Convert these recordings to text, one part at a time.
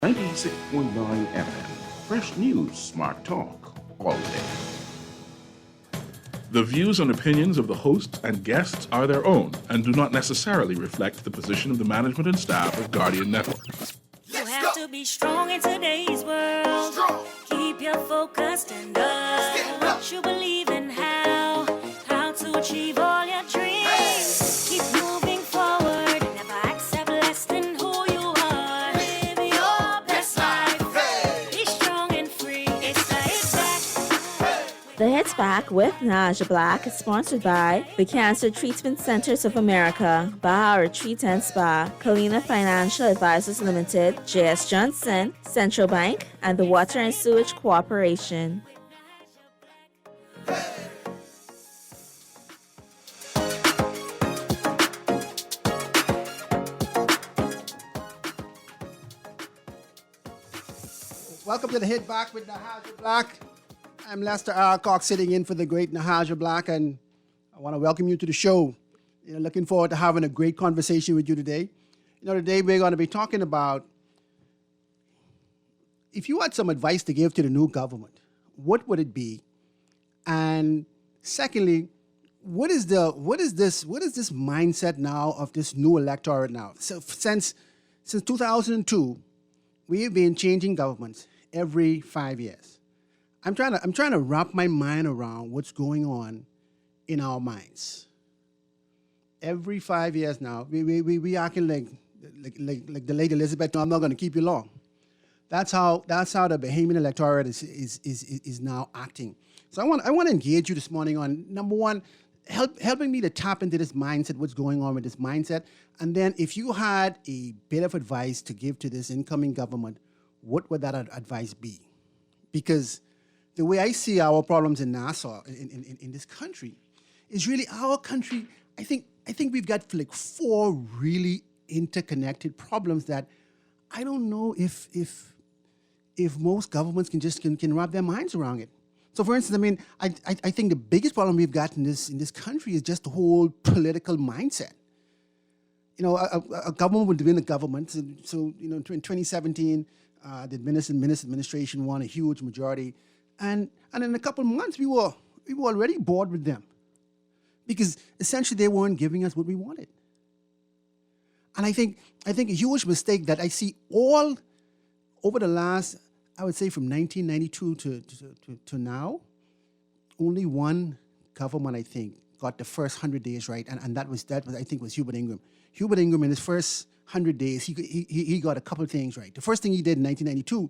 96.9 FM. Fresh news, smart talk, all day. The views and opinions of the hosts and guests are their own and do not necessarily reflect the position of the management and staff of Guardian Network. You have to be strong in today's world. Keep your focus and what you believe in, how to achieve all your dreams. Keep moving forward, never accept less than who you are. Live your best life. Be strong and free. It's the Hit Back. The Hits Back with Nahaja Black is sponsored by the Cancer Treatment Centers of America, Baha Retreat and Spa, Kalina Financial Advisors Limited, J.S. Johnson, Central Bank, and the Water and Sewage Corporation. Welcome to the Hit Back with Nahaja Black. I'm Lester R. Cox sitting in for the great Nahaja Black, and I want to welcome you to the show. Looking forward to having a great conversation with you today. Today we're going to be talking about if you had some advice to give to the new government, what would it be? And secondly, what is this mindset now of this new electorate now? So since 2002, we've been changing governments every 5 years. I'm trying to wrap my mind around what's going on in our minds. Every 5 years now, we acting like the late Elizabeth. No, I'm not going to keep you long. That's how the Bahamian electorate is now acting. So I want to engage you this morning on number one, helping me to tap into this mindset, what's going on with this mindset, and then if you had a bit of advice to give to this incoming government, what would that advice be? Because the way I see our problems in Nassau, in this country, is really our country. I think we've got like four really interconnected problems that I don't know if most governments can wrap their minds around it. So, for instance, I think the biggest problem we've got in this country is just the whole political mindset. A government would win a government. So in 2017, the administration won a huge majority. And in a couple of months, we were already bored with them because essentially they weren't giving us what we wanted. And I think a huge mistake that I see all over the last, I would say from 1992 to now, only one government, I think, got the first 100 days right, and that was I think was Hubert Ingram. Hubert Ingram in his first 100 days, he got a couple of things right. The first thing he did in 1992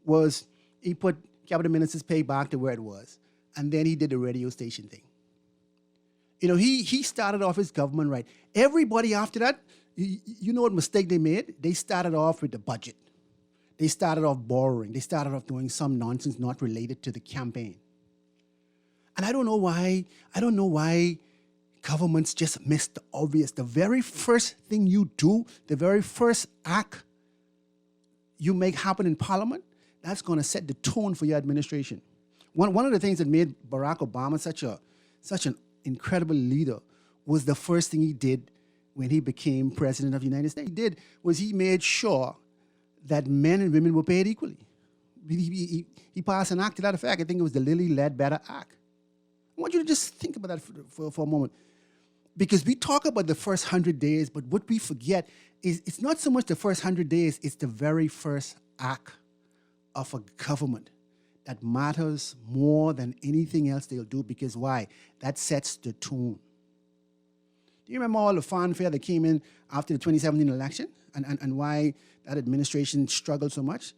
was he put cabinet ministers' pay back to where it was, and then he did the radio station thing. He started off his government right. Everybody after that, you know what mistake they made? They started off with the budget. They started off borrowing. They started off doing some nonsense not related to the campaign. And I don't know why governments just miss the obvious. The very first thing you do, the very first act you make happen in Parliament, that's going to set the tone for your administration. One of the things that made Barack Obama such an incredible leader was the first thing he did when he became president of the United States. He made sure that men and women were paid equally. He passed an act to that effect. I think it was the Lilly Ledbetter Act. I want you to just think about that for a moment. Because we talk about the first 100 days, but what we forget is it's not so much the first 100 days, it's the very first act of a government that matters more than anything else they'll do. Because why? That sets the tone. Do you remember all the fanfare that came in after the 2017 election and why that administration struggled so much?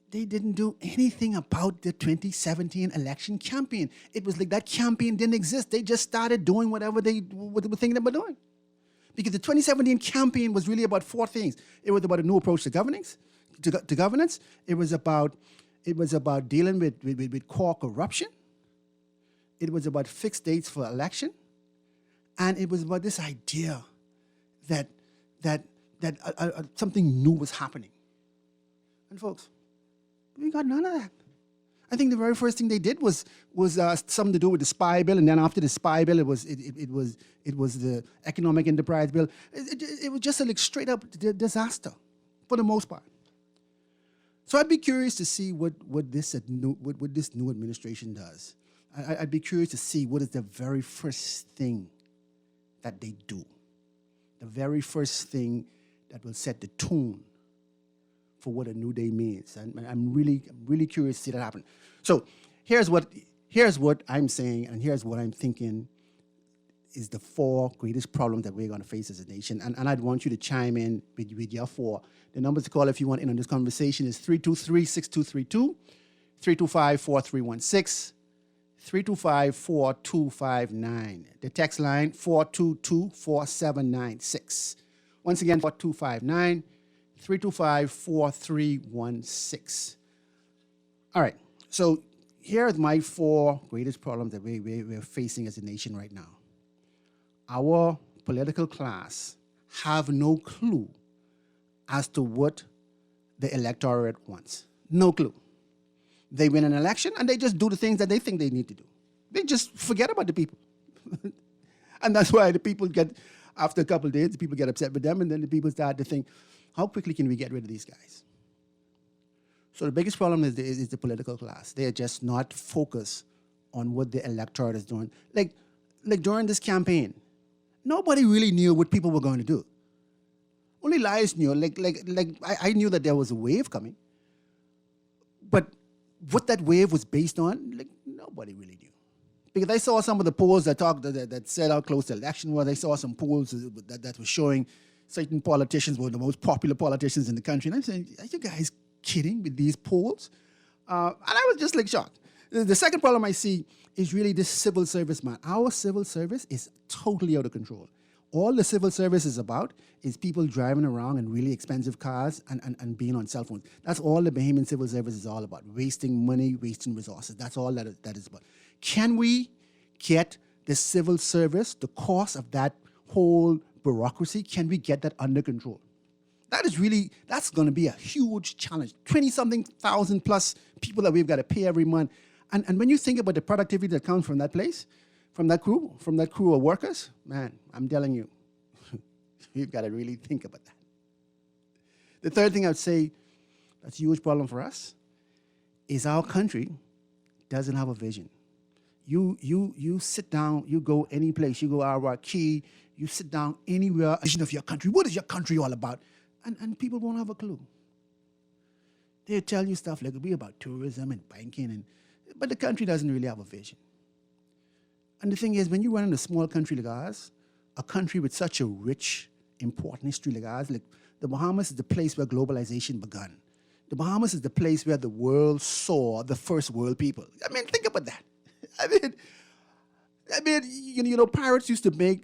They didn't do anything about the 2017 election campaign. It was like that campaign didn't exist. They just started doing whatever they were thinking about doing. Because the 2017 campaign was really about four things. It was about a new approach to governance. It was about dealing with core corruption. It was about fixed dates for election. And it was about this idea that something new was happening. And folks, we got none of that. I think the very first thing they did was something to do with the spy bill, and then after the spy bill, it was the economic enterprise bill. It was just a straight up disaster, for the most part. So I'd be curious to see what this new administration does. I'd be curious to see what is the very first thing that they do. The very first thing that will set the tone for what a new day means. And I'm really curious to see that happen. So here's what I'm saying, and here's what I'm thinking is the 4 greatest problems that we're going to face as a nation. And I'd want you to chime in with your 4. The numbers to call if you want in on this conversation is 323-6232, 325-4316, 325-4259. The text line, 422-4796. Once again, 4259, 325-4316. All right, so here are my 4 greatest problems that we're facing as a nation right now. Our political class have no clue as to what the electorate wants. No clue. They win an election and they just do the things that they think they need to do. They just forget about the people. And that's why the people get, after a couple of days, the people get upset with them, and then the people start to think, how quickly can we get rid of these guys? So the biggest problem is the political class. They are just not focused on what the electorate is doing. Like during this campaign, nobody really knew what people were going to do. Only liars knew. I knew that there was a wave coming, but what that wave was based on, nobody really knew. Because I saw some of the polls that said how close the election was. I saw some polls that were showing certain politicians were the most popular politicians in the country. And I'm saying, are you guys kidding with these polls? And I was just shocked. The second problem I see is really this civil service, man. Our civil service is totally out of control. All the civil service is about is people driving around in really expensive cars and being on cell phones. That's all the Bahamian civil service is all about, wasting money, wasting resources. That's all that is about. Can we get the civil service, the cost of that whole bureaucracy, can we get that under control? That's going to be a huge challenge. 20-something thousand plus people that we've got to pay every month. And when you think about the productivity that comes from that place, from that crew of workers, man, I'm telling you, we've got to really think about that. The third thing I would say that's a huge problem for us is our country doesn't have a vision. You sit down, you go any place, you go Iraqi, you sit down anywhere, vision of your country. What is your country all about? And people won't have a clue. They'll tell you stuff like it'll be about tourism and banking, but the country doesn't really have a vision. And the thing is, when you run in a small country like ours, a country with such a rich, important history like ours, like the Bahamas is the place where globalization began. The Bahamas is the place where the world saw the first world people. I mean, think about that. I mean, pirates used to make,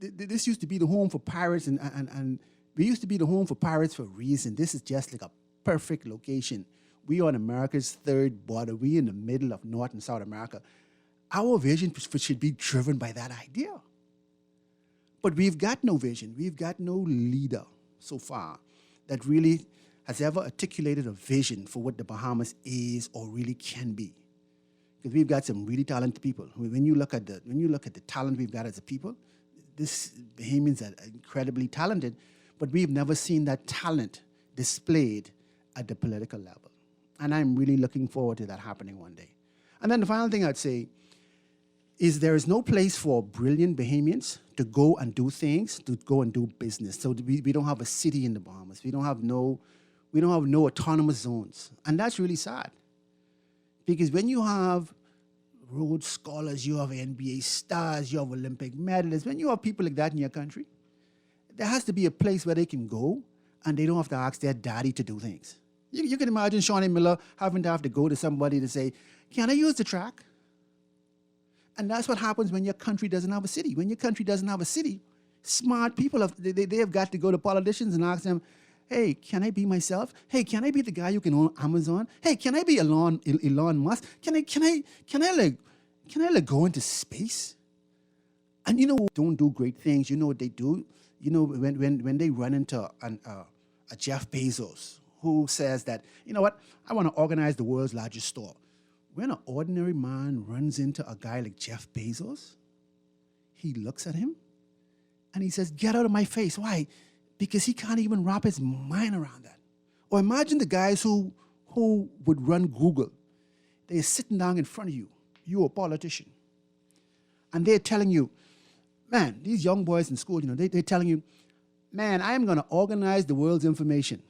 this used to be the home for pirates, and we used to be the home for pirates for a reason. This is just like a perfect location. We are on America's third border. We in the middle of North and South America. Our vision should be driven by that idea. But we've got no vision. We've got no leader so far that really has ever articulated a vision for what the Bahamas is or really can be. Because we've got some really talented people. When you look at the talent we've got as a people, this Bahamians are incredibly talented, but we've never seen that talent displayed at the political level. And I'm really looking forward to that happening one day. And then the final thing I'd say is there is no place for brilliant Bahamians to go and do things, to go and do business. So we don't have a city in the Bahamas. We don't have no autonomous zones. And that's really sad. Because when you have Rhodes scholars, you have NBA stars, you have Olympic medalists, when you have people like that in your country, there has to be a place where they can go and they don't have to ask their daddy to do things. You can imagine Shawnee Miller having to have to go to somebody to say, can I use the track? And that's what happens when your country doesn't have a city. When your country doesn't have a city, smart people have got to go to politicians and ask them, hey, can I be myself? Hey, can I be the guy who can own Amazon? Hey, can I be Elon Musk? Can I go into space? And don't do great things. You know what they do? When they run into a Jeff Bezos who says that, you know what, I want to organize the world's largest store. When an ordinary man runs into a guy like Jeff Bezos, he looks at him and he says, get out of my face. Why? Because he can't even wrap his mind around that. Or imagine the guys who would run Google. They're sitting down in front of you. You're a politician. And they're telling you, man, these young boys in school, they're telling you, man, I'm going to organize the world's information.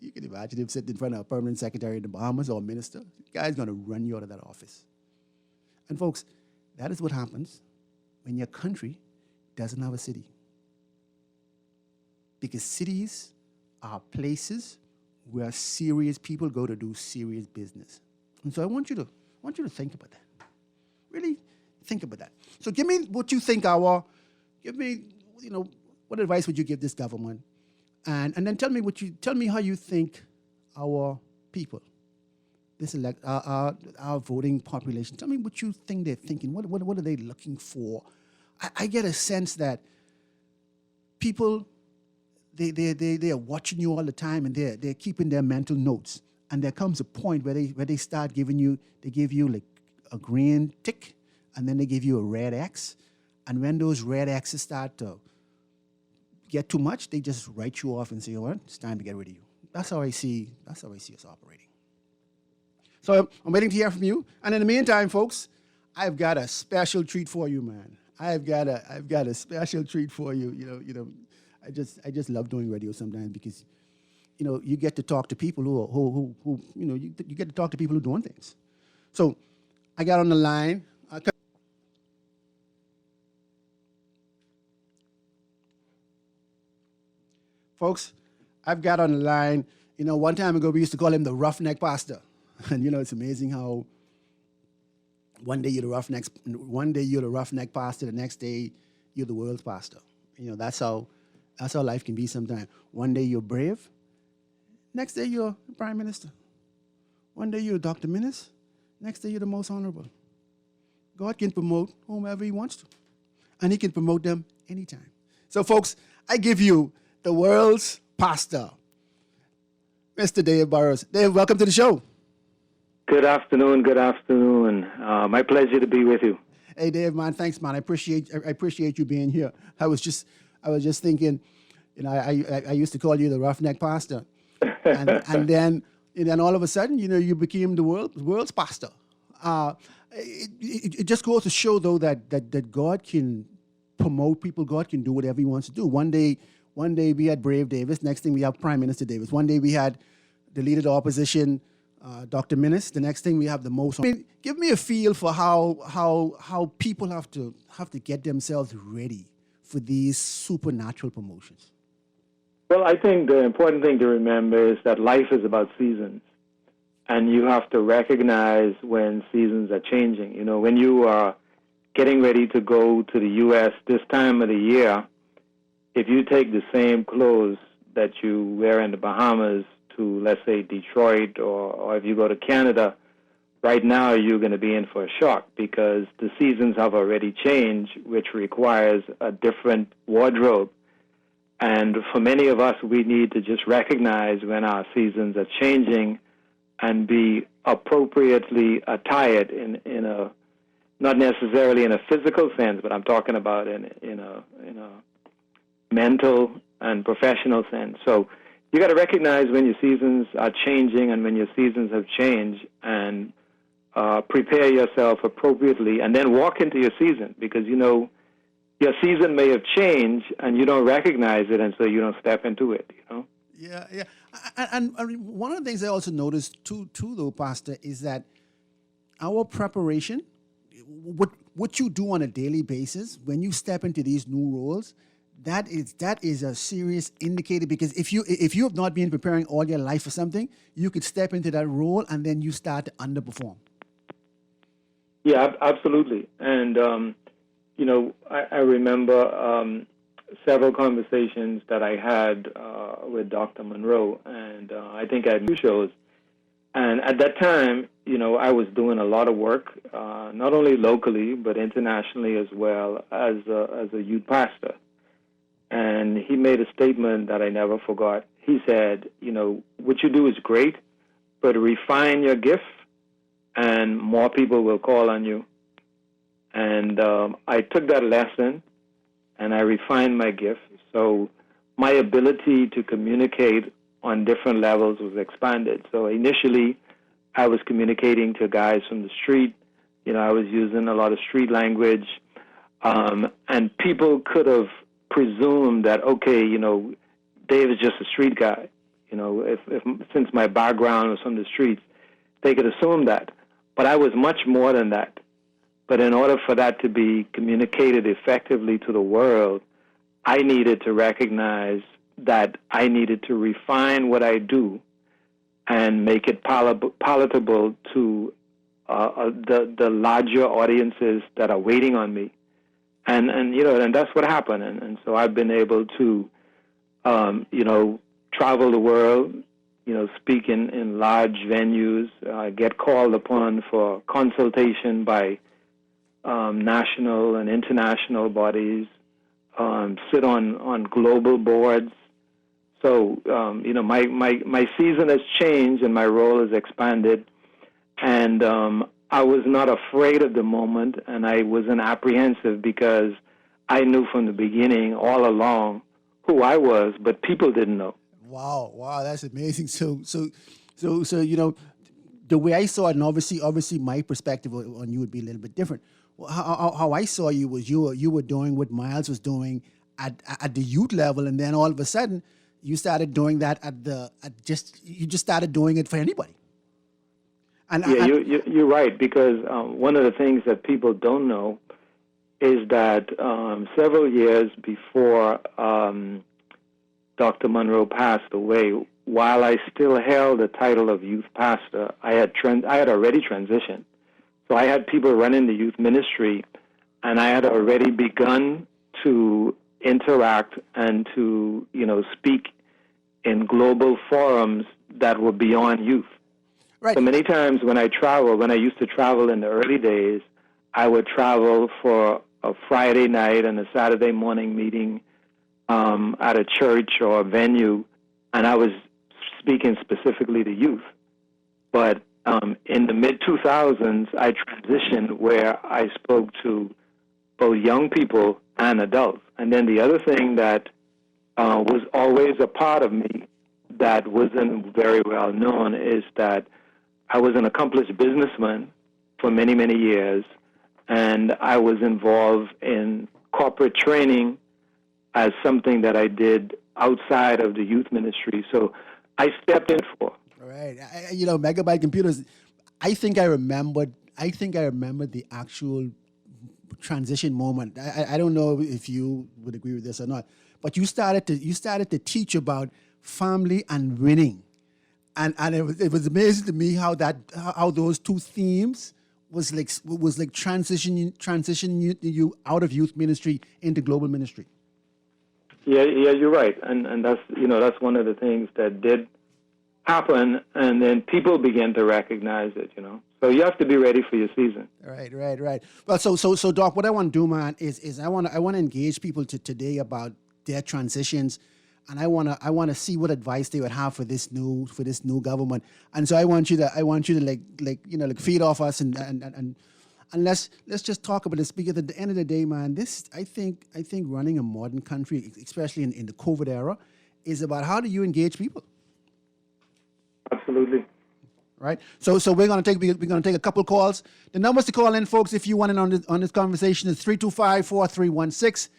You can imagine him sitting in front of a permanent secretary in the Bahamas or a minister. The guy's going to run you out of that office. And folks, that is what happens when your country doesn't have a city. Because cities are places where serious people go to do serious business. And so I want you to think about that. Really think about that. So give me what you think what advice would you give this government? And then tell me how you think our people, our voting population, tell me what you think they're thinking. What are they looking for? I get a sense that people, they are watching you all the time and they're keeping their mental notes. And there comes a point where they start they give you like a green tick, and then they give you a red X. And when those red X's start to get too much, they just write you off and say, "What? It's time to get rid of you." That's how I see us operating. So I'm waiting to hear from you. And in the meantime, folks, I've got a special treat for you, man. I've got a special treat for you. I just love doing radio sometimes because, you get to talk to people who you get to talk to people who are doing things. So I got on the line. Folks, I've got on the line, one time ago we used to call him the roughneck pastor. And it's amazing how one day you're the roughneck pastor, the next day you're the world's pastor. That's how life can be sometimes. One day you're brave, next day you're the prime minister. One day you're Dr. Minnis, next day you're the most honorable. God can promote whomever he wants to, and he can promote them anytime. So folks, I give you the world's pastor, Mr. Dave Burrows. Dave, welcome to the show. Good afternoon. My pleasure to be with you. Hey, Dave, man, thanks, man. I appreciate you being here. I was just thinking, I used to call you the roughneck pastor, and then all of a sudden, you became the world's pastor. It just goes to show, though, that God can promote people. God can do whatever he wants to do. One day we had Brave Davis. Next thing we have Prime Minister Davis. One day we had the leader of the opposition, Dr. Minnis. The next thing we have the most. Give me a feel for how people have to get themselves ready for these supernatural promotions. Well, I think the important thing to remember is that life is about seasons, and you have to recognize when seasons are changing. When you are getting ready to go to the U.S. this time of the year, if you take the same clothes that you wear in the Bahamas to, let's say, Detroit, or if you go to Canada, right now you're going to be in for a shock because the seasons have already changed, which requires a different wardrobe. And for many of us, we need to just recognize when our seasons are changing and be appropriately attired in a, not necessarily in a physical sense, but I'm talking about in a mental and professional sense. So you got to recognize when your seasons are changing and when your seasons have changed, and prepare yourself appropriately, and then walk into your season, because your season may have changed and you don't recognize it, and so you don't step into it. Yeah. And one of the things I also noticed too, though, Pastor, is that our preparation, what you do on a daily basis when you step into these new roles, that is a serious indicator, because if you have not been preparing all your life for something, you could step into that role and then you start to underperform. Yeah, absolutely. And I remember several conversations that I had with Dr. Monroe, and I think I had 2 shows. And at that time, I was doing a lot of work, not only locally but internationally as well, as a youth pastor. And he made a statement that I never forgot. He said, what you do is great, but refine your gift and more people will call on you. And I took that lesson and I refined my gift. So my ability to communicate on different levels was expanded. So initially, I was communicating to guys from the street. I was using a lot of street language, and people could have presumed that, okay, Dave is just a street guy. If since my background was from the streets, they could assume that. But I was much more than that. But in order for that to be communicated effectively to the world, I needed to recognize that I needed to refine what I do and make it palatable to the larger audiences that are waiting on me. And that's what happened. And so I've been able to, travel the world, speak in large venues, get called upon for consultation by national and international bodies, sit on global boards. So, my season has changed and my role has expanded. And I was not afraid of the moment, and I wasn't apprehensive because I knew from the beginning all along who I was, but people didn't know. Wow, that's amazing. So, the way I saw it, and obviously, my perspective on you would be a little bit different. How I saw you was you were doing what Miles was doing at the youth level, and then all of a sudden, you started doing that you just started doing it for anybody. And you're right, because one of the things that people don't know is that several years before Dr. Monroe passed away, while I still held the title of youth pastor, I had already transitioned. So I had people running the youth ministry, and I had already begun to interact and to speak in global forums that were beyond youth. Right. So many times when I used to travel in the early days, I would travel for a Friday night and a Saturday morning meeting at a church or a venue, and I was speaking specifically to youth. But in the mid-2000s, I transitioned where I spoke to both young people and adults. And then the other thing that was always a part of me that wasn't very well known is that I was an accomplished businessman for many, many years, and I was involved in corporate training as something that I did outside of the youth ministry. So I stepped in for. All right. Megabyte computers, I think I remember the actual transition moment. I don't know if you would agree with this or not, but you started to teach about family and winning. And it was amazing to me how those two themes was like transitioning you out of youth ministry into global ministry. Yeah, you're right, and that's one of the things that did happen, and then people began to recognize it. So you have to be ready for your season. Right. Well, so Doc, what I want to do, man, is I want to engage people today about their transitions. And I want to see what advice they would have for this new government. And so I want you to like feed off us and let's just talk about this, because at the end of the day, man, I think running a modern country, especially in the COVID era, is about how do you engage people. Absolutely. Right. So we're gonna take a couple calls. The numbers to call in, folks, if you want in on this conversation, is 325-4316.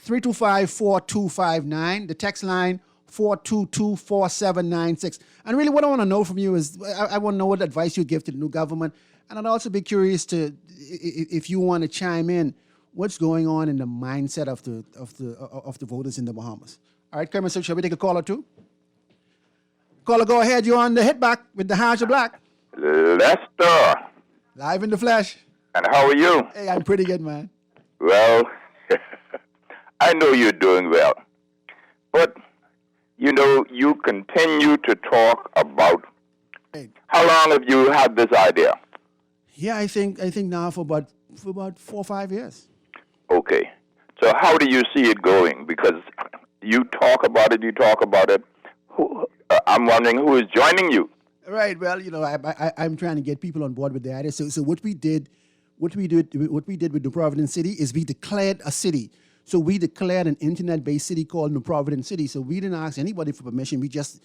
325-4259. The text line 422-4796. And really what I want to know from you is I want to know what advice you give to the new government. And I'd also be curious to, if you want to chime in, what's going on in the mindset of the voters in the Bahamas. All right, Kermit, so shall we take a call or two? Caller, go ahead. You're on the hit back with Nahaja Black. Lester. Live in the flesh. And how are you? Hey, I'm pretty good, man. Well, I know you're doing well. But, you continue to talk about how long have you had this idea? Yeah, I think now for about 4 or 5 years. Okay. So how do you see it going? Because you talk about it. I'm wondering who is joining you. Right. Well, I'm trying to get people on board with the idea. So what we did with New Providence City is we declared a city. So we declared an internet-based city called New Providence City. So we didn't ask anybody for permission. We just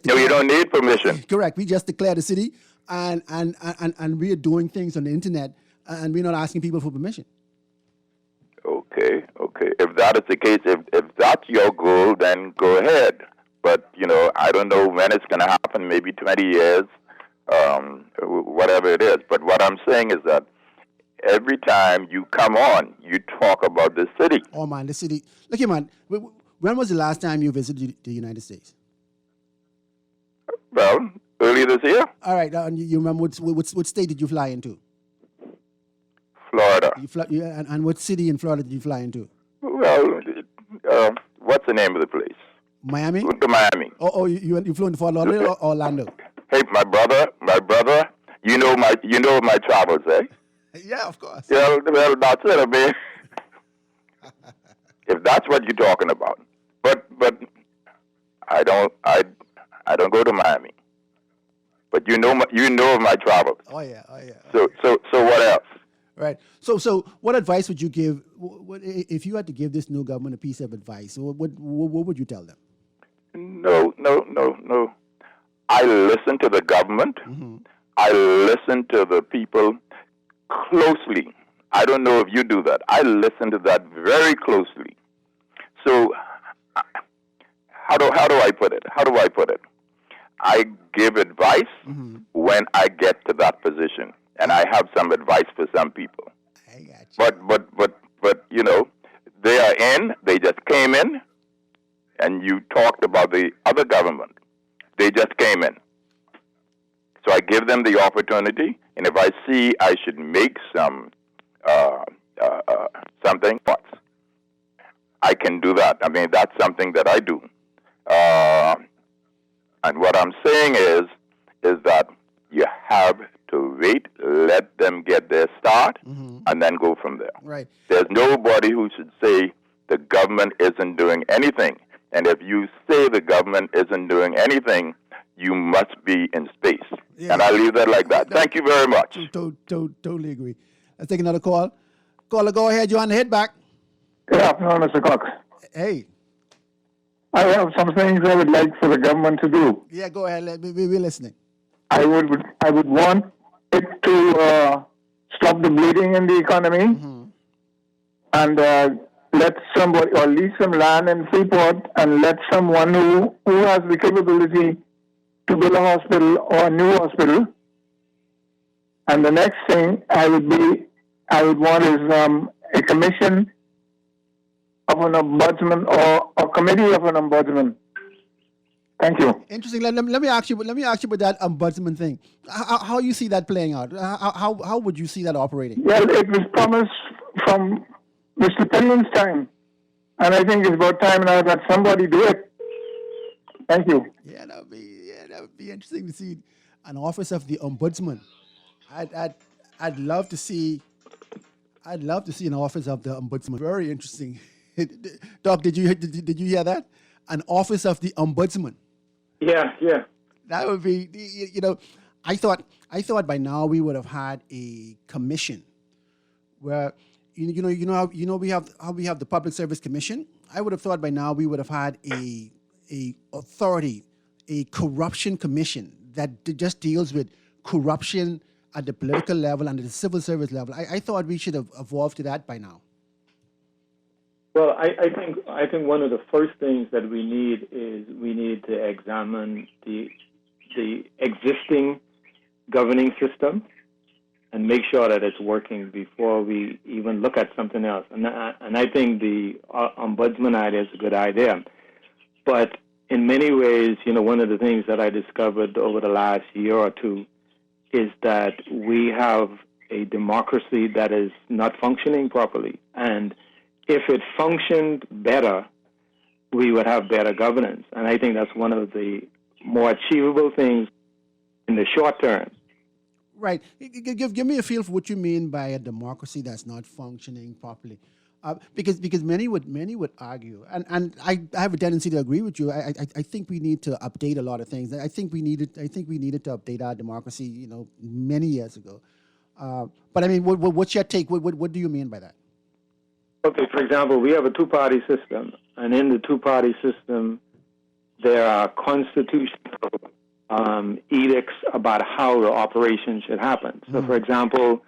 No, you don't need permission. correct. We just declared a city, and we are doing things on the internet, and we're not asking people for permission. Okay. If that is the case, if that's your goal, then go ahead. But, I don't know when it's going to happen, maybe 20 years, whatever it is. But what I'm saying is that every time you come on, you talk about the city. Oh, man, the city. Look here, man. When was the last time you visited the United States? Well, earlier this year, All right. You remember what state did you fly into? Florida. And what city in Florida did you fly into? Well, what's the name of the place? Miami? Went to Miami. Oh, you flew into Fort Lauderdale or Orlando? Hey, my brother, you know my travels, eh? Yeah, of course. Yeah, well, that's it. I mean, if that's what you're talking about, but I don't go to Miami. But you know of my travels. Oh yeah. So what else? Right. So what advice would you give? If you had to give this new government a piece of advice, what would you tell them? No. I listen to the government. Mm-hmm. I listen to the people closely. I don't know if you do that. I listen to that very closely. So how do I put it? I give advice when I get to that position, and I have some advice for some people. I got you. But they are in. They just came in, and you talked about the other government. They just came in. So I give them the opportunity, and if I see I should make something, I can do that. I mean, that's something that I do. And what I'm saying is that you have to wait, let them get their start, and then go from there. Right. There's nobody who should say the government isn't doing anything. And if you say the government isn't doing anything, you must be in space. Yeah. And I'll leave that like that. Thank you very much. Totally agree. Let's take another call. Caller, go ahead. You're on the hit back. Good afternoon, Mr. Cox. Hey. I have some things I would like for the government to do. Yeah, go ahead. We're listening. I would want it to stop the bleeding in the economy and let somebody, or lease some land in Freeport and let someone who has the capability to build a hospital or a new hospital. And the next thing I would want is a commission of an ombudsman or a committee of an ombudsman. Thank you. Interesting. Let me ask you about that ombudsman thing. How you see that playing out? How would you see that operating? Well, it was promised from Mr. Pillman's time, and I think it's about time now that somebody do it. Thank you. Yeah, that would be interesting to see an office of the ombudsman. I'd love to see an office of the ombudsman. Very interesting. Doc, did you hear that? An office of the ombudsman. Yeah. That would be, I thought by now we would have had a commission where, we have the Public Service Commission. I would have thought by now we would have had a authority, a corruption commission that just deals with corruption at the political level and at the civil service level. I thought we should have evolved to that by now. Well, I think one of the first things that we need is we need to examine the existing governing system and make sure that it's working before we even look at something else. And I think the ombudsman idea is a good idea. But in many ways, one of the things that I discovered over the last year or two is that we have a democracy that is not functioning properly. And if it functioned better, we would have better governance. And I think that's one of the more achievable things in the short term. Right. Give me a feel for what you mean by a democracy that's not functioning properly. Because many would argue, and I have a tendency to agree with you. I think we need to update a lot of things. I think we needed to update our democracy, many years ago. But I mean, what's your take? What do you mean by that? Okay, for example, we have a two-party system, and in the two-party system, there are constitutional edicts about how the operation should happen. So, for example,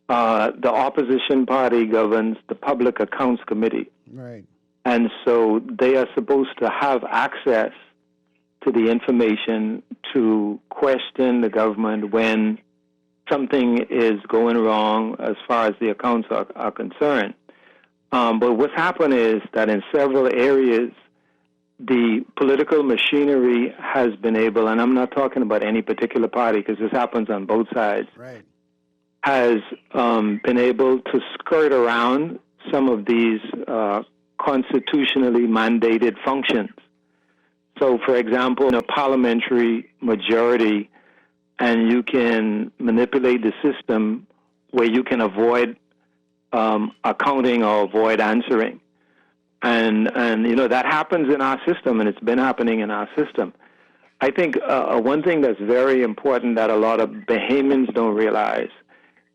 the opposition party governs the Public Accounts Committee. Right. And so they are supposed to have access to the information to question the government when something is going wrong as far as the accounts are concerned. But what's happened is that in several areas, the political machinery has been able, and I'm not talking about any particular party because this happens on both sides, Right. has been able to skirt around some of these constitutionally mandated functions. So, for example, in a parliamentary majority, and you can manipulate the system where you can avoid accounting or avoid answering. And that happens in our system, and it's been happening in our system. I think one thing that's very important that a lot of Bahamians don't realize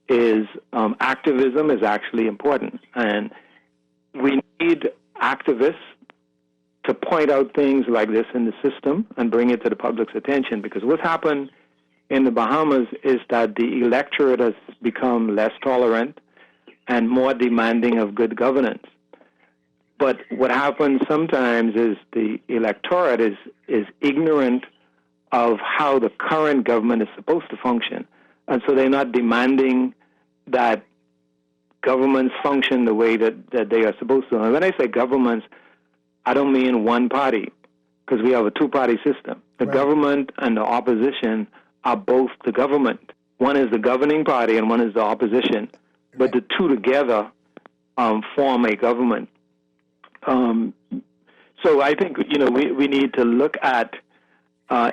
is activism is actually important. And we need activists to point out things like this in the system and bring it to the public's attention. Because what's happened in the Bahamas is that the electorate has become less tolerant and more demanding of good governance. But what happens sometimes is the electorate is ignorant of how the current government is supposed to function. And so they're not demanding that governments function the way that they are supposed to. And when I say governments, I don't mean one party, because we have a two-party system. The government and the opposition are both the government. One is the governing party and one is the opposition. But the two together form a government. So I think, we need to look at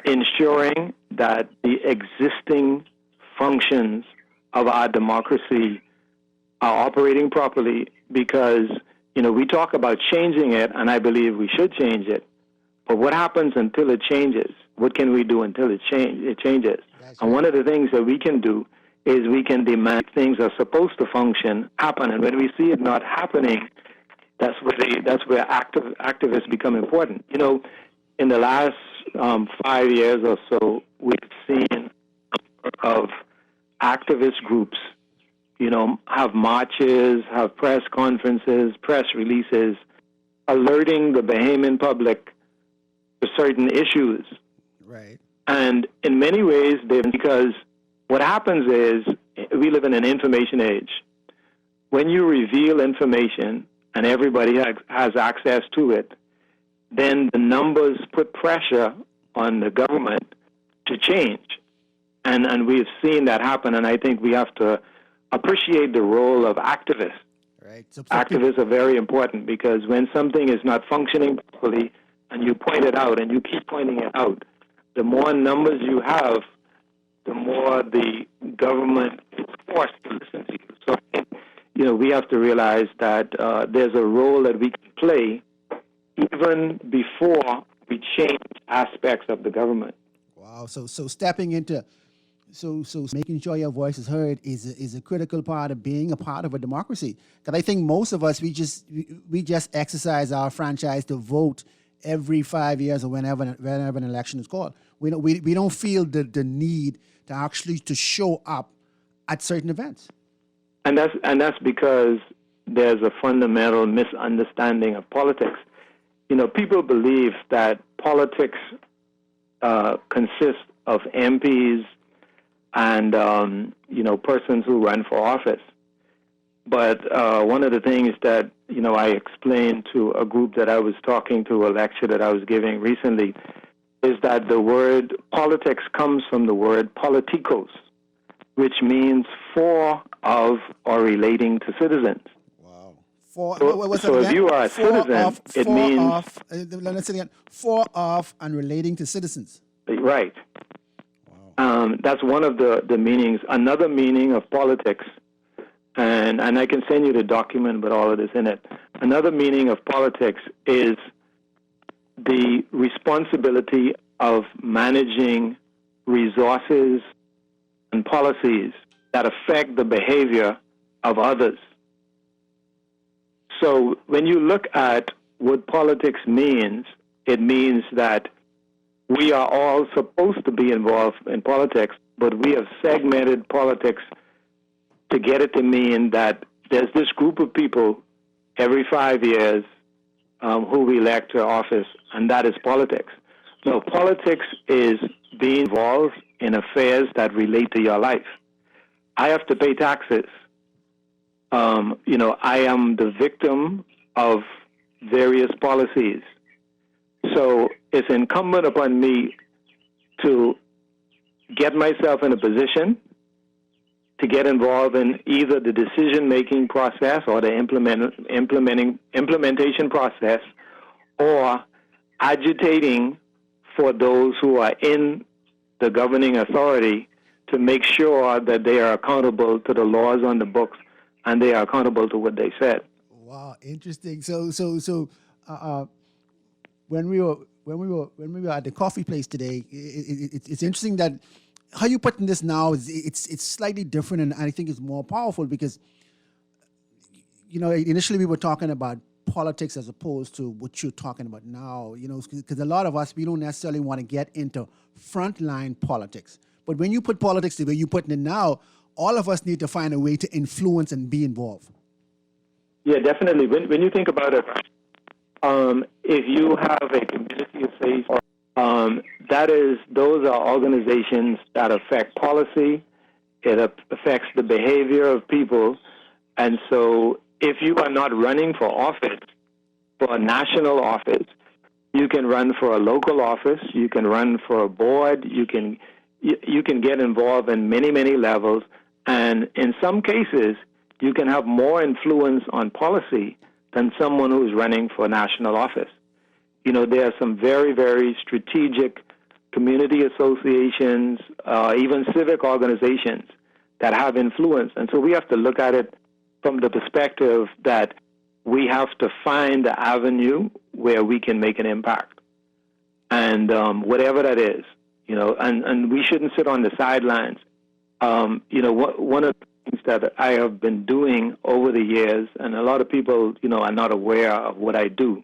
ensuring that the existing functions of our democracy are operating properly, because, we talk about changing it, and I believe we should change it. But what happens until it changes? What can we do until it changes? And one of the things that we can do is we can demand things are supposed to function happen. And when we see it not happening, that's where activists become important. In the last 5 years or so, we've seen of activist groups, have marches, have press conferences, press releases, alerting the Bahamian public to certain issues. Right. And in many ways, because what happens is we live in an information age. When you reveal information and everybody has access to it, then the numbers put pressure on the government to change. And we've seen that happen, and I think we have to appreciate the role of activists. Right. So Activists are very important, because when something is not functioning properly and you point it out and you keep pointing it out, the more numbers you have, the more the government is forced to listen to you. So, we have to realize that there's a role that we can play even before we change aspects of the government. Wow. So stepping into, so making sure your voice is heard is a critical part of being a part of a democracy. Because I think most of us, we just exercise our franchise to vote every 5 years or whenever an election is called. We don't feel the need to actually to show up at certain events. And that's because there's a fundamental misunderstanding of politics. People believe that politics consists of MPs and persons who run for office. But one of the things that I explained to a group that I was talking to, a lecture that I was giving recently, is that the word politics comes from the word politikos, which means for, of, or relating to citizens. Wow. So if you are a citizen, it means... let's say again, for, of, and relating to citizens. Right. Wow. That's one of the meanings. Another meaning of politics, and I can send you the document with all of this in it. Another meaning of politics is the responsibility of managing resources and policies that affect the behavior of others. So when you look at what politics means, it means that we are all supposed to be involved in politics, but we have segmented politics to get it to mean that there's this group of people every 5 years who we elect to office, and that is politics. No, politics is being involved in affairs that relate to your life. I have to pay taxes. I am the victim of various policies. So it's incumbent upon me to get myself in a position to get involved in either the decision-making process or the implementation process, or agitating for those who are in the governing authority to make sure that they are accountable to the laws on the books and they are accountable to what they said. Wow, interesting. So when we were at the coffee place today, it's interesting that how you putting this now is it's slightly different, and I think it's more powerful because initially we were talking about politics as opposed to what you're talking about now. Because a lot of us, we don't necessarily want to get into frontline politics, but when you put politics the way you're putting it now, all of us need to find a way to influence and be involved. Yeah, definitely. When you think about it, if you have a community of faith, those are organizations that affect policy. It affects the behavior of people. And so if you are not running for office, for a national office, you can run for a local office, you can run for a board, you can get involved in many, many levels. And in some cases, you can have more influence on policy than someone who's running for national office. There are some very, very strategic community associations, even civic organizations that have influence. And so we have to look at it from the perspective that we have to find the avenue where we can make an impact. And whatever that is, and we shouldn't sit on the sidelines. One of the things that I have been doing over the years, and a lot of people, are not aware of what I do.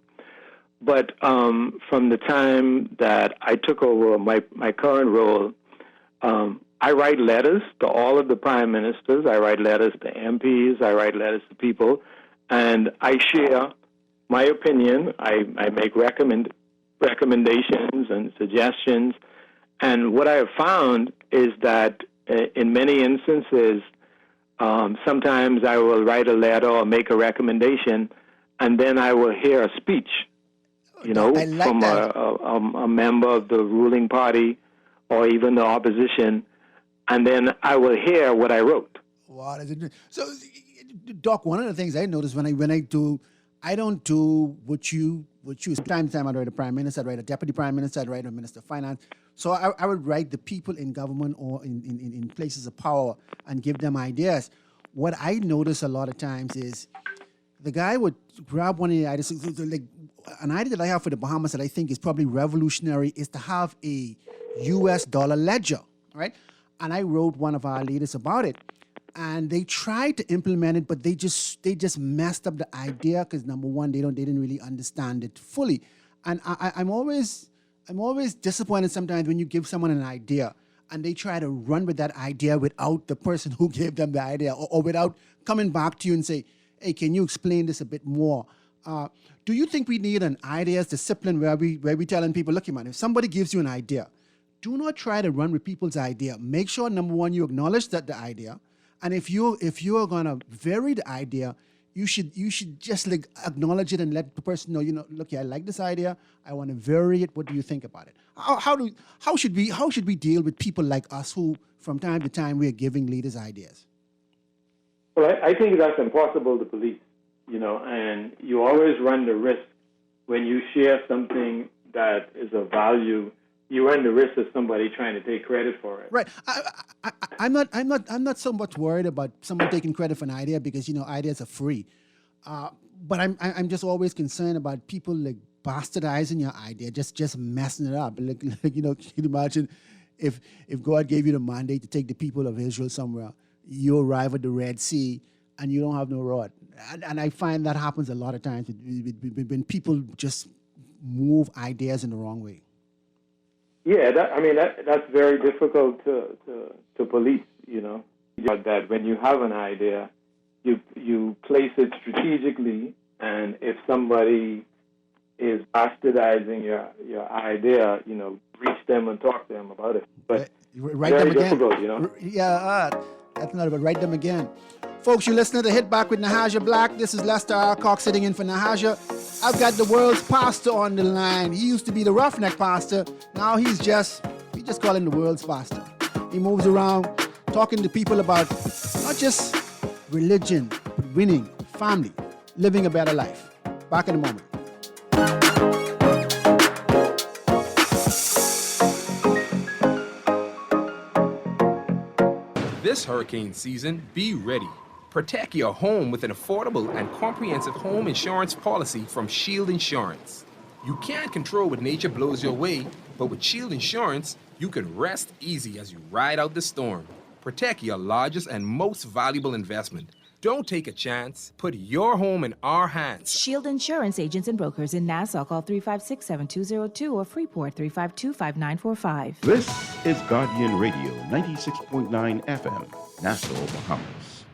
But from the time that I took over my current role, I write letters to all of the prime ministers. I write letters to MPs. I write letters to people. And I share my opinion. I make recommendations and suggestions. And what I have found is that in many instances, sometimes I will write a letter or make a recommendation, and then I will hear a speech, from a member of the ruling party or even the opposition, and then I will hear what I wrote. Wow, so, Doc, one of the things I notice when I do, I don't do what you time I write a prime minister, I'd write a deputy prime minister, I'd write a minister of finance. So I would write the people in government or in places of power and give them ideas. What I notice a lot of times is the guy would grab one of the ideas, like an idea that I have for the Bahamas that I think is probably revolutionary is to have a US dollar ledger, right? And I wrote one of our leaders about it. And they tried to implement it, but they just messed up the idea because number one, they didn't really understand it fully. And I'm always disappointed sometimes when you give someone an idea and they try to run with that idea without the person who gave them the idea or without coming back to you and say, hey, can you explain this a bit more? Do you think we need an ideas discipline where we telling people, look, man, if somebody gives you an idea, do not try to run with people's idea. Make sure, number one, you acknowledge that the idea. And if you are gonna vary the idea, you should just like acknowledge it and let the person know, look, I like this idea. I want to vary it. What do you think about it? How should we deal with people like us who, from time to time, we are giving leaders ideas? Well, I think that's impossible to police, and you always run the risk when you share something that is of value. You run the risk of somebody trying to take credit for it. Right. I'm not so much worried about someone taking credit for an idea because ideas are free. But I'm just always concerned about people like bastardizing your idea, just messing it up. Like can you imagine if God gave you the mandate to take the people of Israel somewhere, you arrive at the Red Sea, and you don't have no rod. And I find that happens a lot of times when people just move ideas in the wrong way. Yeah, that's very difficult to police, you know. That when you have an idea, you place it strategically, and if somebody is bastardizing your idea, you know, reach them and talk to them about it. But write very them again. difficult, you know. Yeah, that's not about write them again. Folks, you listening to Hit Back with Nahaja Black. This is Lester Alcock sitting in for Nahaja. I've got the world's pastor on the line. He used to be the roughneck pastor. Now we just call him the world's pastor. He moves around talking to people about not just religion, but winning, family, living a better life. Back in a moment. This hurricane season, be ready. Protect your home with an affordable and comprehensive home insurance policy from Shield Insurance. You can't control what nature blows your way, but with Shield Insurance, you can rest easy as you ride out the storm. Protect your largest and most valuable investment. Don't take a chance. Put your home in our hands. Shield Insurance agents and brokers in Nassau. Call 356-7202 or Freeport 352-5945. This is Guardian Radio, 96.9 FM, Nassau, Bahamas.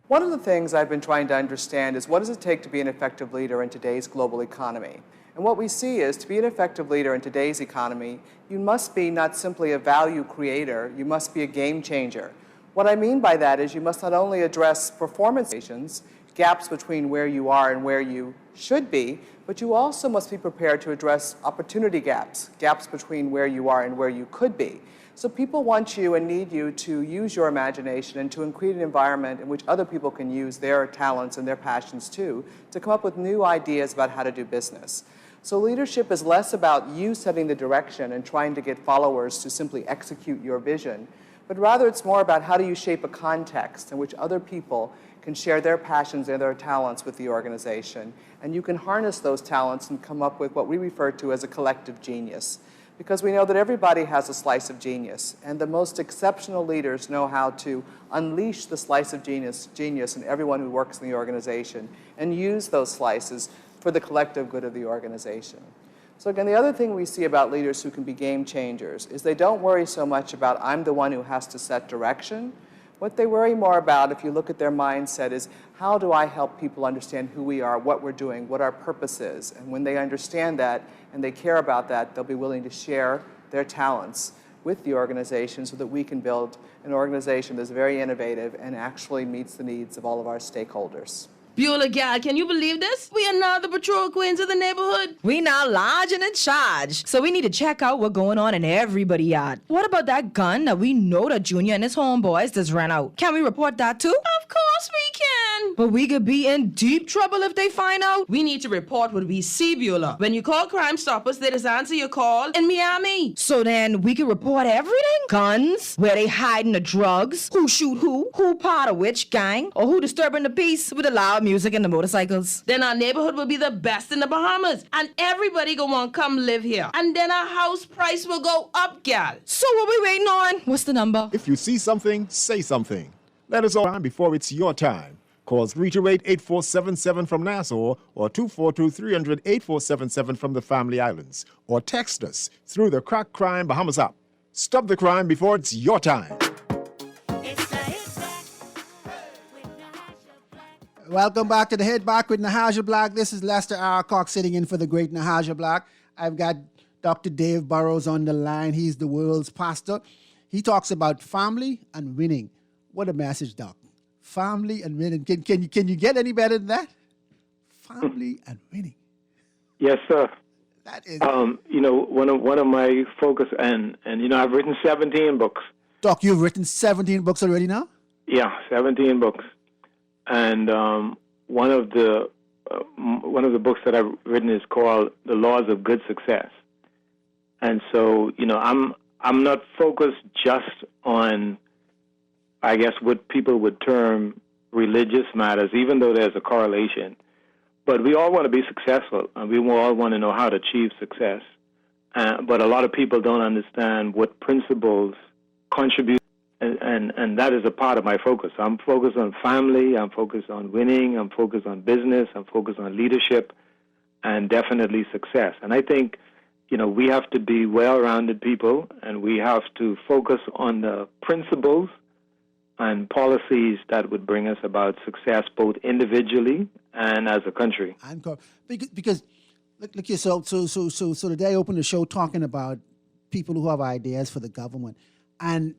One of the things I've been trying to understand is what does it take to be an effective leader in today's global economy? And what we see is to be an effective leader in today's economy, you must be not simply a value creator, you must be a game changer. What I mean by that is you must not only address performance gaps between where you are and where you should be, but you also must be prepared to address opportunity gaps between where you are and where you could be. So people want you and need you to use your imagination and to create an environment in which other people can use their talents and their passions too, to come up with new ideas about how to do business. So leadership is less about you setting the direction and trying to get followers to simply execute your vision, but rather it's more about how do you shape a context in which other people can share their passions and their talents with the organization, and you can harness those talents and come up with what we refer to as a collective genius. Because we know that everybody has a slice of genius, and the most exceptional leaders know how to unleash the slice of genius in everyone who works in the organization and use those slices for the collective good of the organization. So again, the other thing we see about leaders who can be game changers is they don't worry so much about I'm the one who has to set direction. What they worry more about, if you look at their mindset, is how do I help people understand who we are, what we're doing, what our purpose is. And when they understand that and they care about that, they'll be willing to share their talents with the organization so that we can build an organization that's very innovative and actually meets the needs of all of our stakeholders. Beulah, gal, can you believe this? We are now the patrol queens of the neighborhood. We now large and in charge. So we need to check out what's going on in everybody's yard. What about that gun that we know that Junior and his homeboys just ran out? Can we report that too? Of course we can. But we could be in deep trouble if they find out. We need to report what we see, Beulah. When you call Crime Stoppers, they just answer your call in Miami. So then we can report everything? Guns, where they hiding the drugs, who shoot who part of which gang, or who disturbing the peace with the loud music and the motorcycles. Then our neighborhood will be the best in the Bahamas, and everybody gonna want to come live here. And then our house price will go up, gal. So what we waiting on? What's the number? If you see something, say something. Let us know before it's your time. Call 328-8477 from Nassau or 242-300-8477 from the Family Islands. Or text us through the Crack Crime Bahamas app. Stop the crime before it's your time. Welcome back to the Hit Back with Nahaja Black. This is Lester Alcock sitting in for the great Nahaja Black. I've got Dr. Dave Burrows on the line. He's the world's pastor. He talks about family and winning. What a message, Doc. Family and winning. Can you get any better than that? Family and winning. Yes, sir. That is one of my focus and I've written 17 books. Doc, you've written 17 books already now? Yeah, 17 books. And one of the books that I've written is called The Laws of Good Success. And so, I'm not focused just on, I guess, what people would term religious matters, even though there's a correlation. But we all want to be successful, and we all want to know how to achieve success. But a lot of people don't understand what principles contribute And that is a part of my focus. I'm focused on family, I'm focused on winning, I'm focused on business, I'm focused on leadership, and definitely success. And I think, we have to be well-rounded people, and we have to focus on the principles and policies that would bring us about success both individually and as a country. Because look here, so today I opened the show talking about people who have ideas for the government. And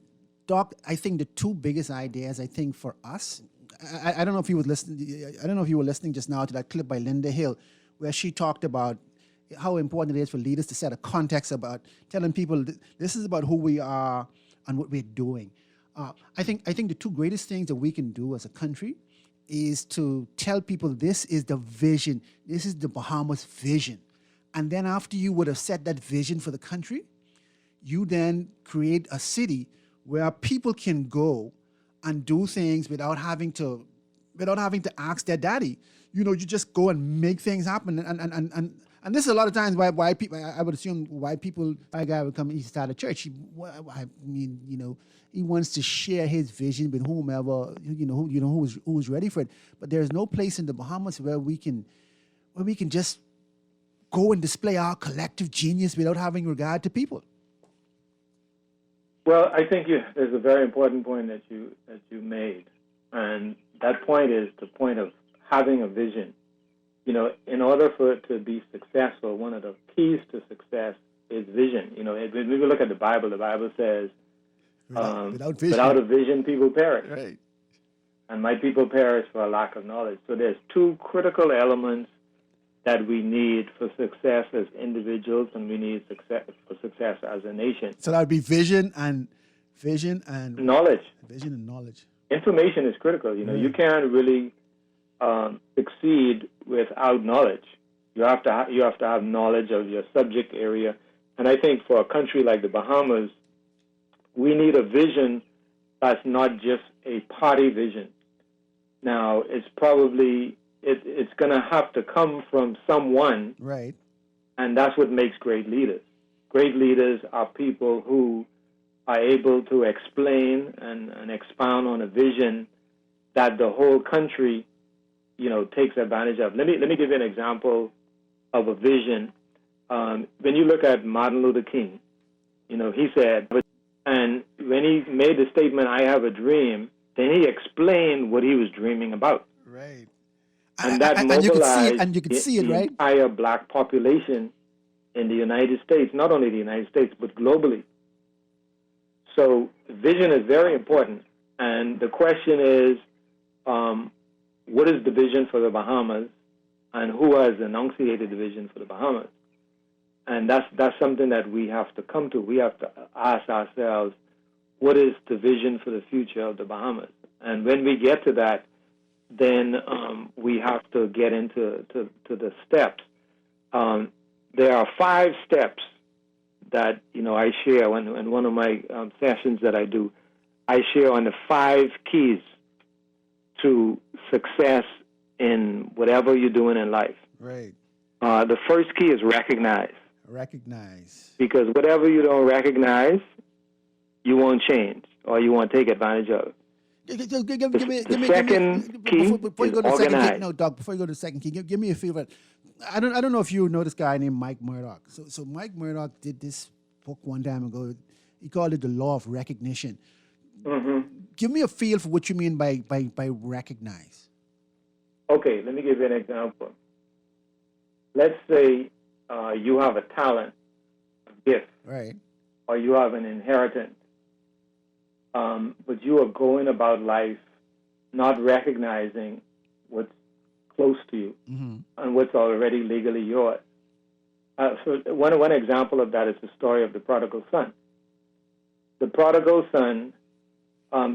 Doc, I think the two biggest ideas, I think, for us, I don't know if you were listening just now to that clip by Linda Hill, where she talked about how important it is for leaders to set a context about telling people this is about who we are and what we're doing. I think the two greatest things that we can do as a country is to tell people this is the vision, this is the Bahamas vision. And then after you would have set that vision for the country, you then create a city where people can go and do things without having to ask their daddy. You just go and make things happen. And this is a lot of times why people, I would assume why a guy would come and start a church. He wants to share his vision with whomever, who's ready for it. But there's no place in the Bahamas where we can just go and display our collective genius without having regard to people. Well, I think there's a very important point that you made, and that point is the point of having a vision. In order for it to be successful, one of the keys to success is vision. When we look at the Bible says, without a vision, people perish. Right. And my people perish for a lack of knowledge. So there's two critical elements that we need for success as individuals, and we need for success as a nation. So that would be vision and knowledge. Vision and knowledge. Information is critical. You can't really succeed without knowledge. You have to have knowledge of your subject area. And I think for a country like the Bahamas, we need a vision that's not just a party vision. Now, it's probably it's going to have to come from someone, right? And that's what makes great leaders. Great leaders are people who are able to explain and expound on a vision that the whole country, takes advantage of. Let me give you an example of a vision. When you look at Martin Luther King, he said, and when he made the statement, "I have a dream," then he explained what he was dreaming about. Right. And that mobilized you could see it, the right? entire black population in the United States, not only the United States, but globally. So vision is very important. And the question is, what is the vision for the Bahamas, and who has enunciated the vision for the Bahamas? And that's something that we have to come to. We have to ask ourselves, what is the vision for the future of the Bahamas? And when we get to that, then we have to get into the steps. There are 5 steps that I share in one of my sessions that I do. I share on the 5 keys to success in whatever you're doing in life. Right. The first key is recognize. Recognize. Because whatever you don't recognize, you won't change or you won't take advantage of. The second key before you go to the second key, no, Doc. Before you go to the second key, give me a feel of it. I don't know if you know this guy named Mike Murdoch. So Mike Murdoch did this book one time ago. He called it The Law of Recognition. Mm-hmm. Give me a feel for what you mean by recognize. Okay, let me give you an example. Let's say you have a talent, a gift, right, or you have an inheritance. But you are going about life not recognizing what's close to you and what's already legally yours. So one example of that is the story of the prodigal son. The prodigal son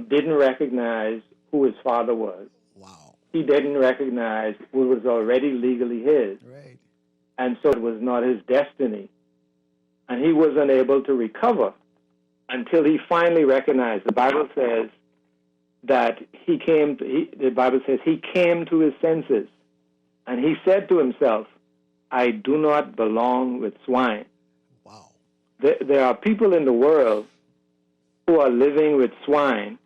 didn't recognize who his father was. Wow. He didn't recognize what was already legally his. Right. And so it was not his destiny. And he was unable to recover until he finally recognized. The Bible says that he came to his senses, and he said to himself, "I do not belong with swine." Wow. There are people in the world who are living with swine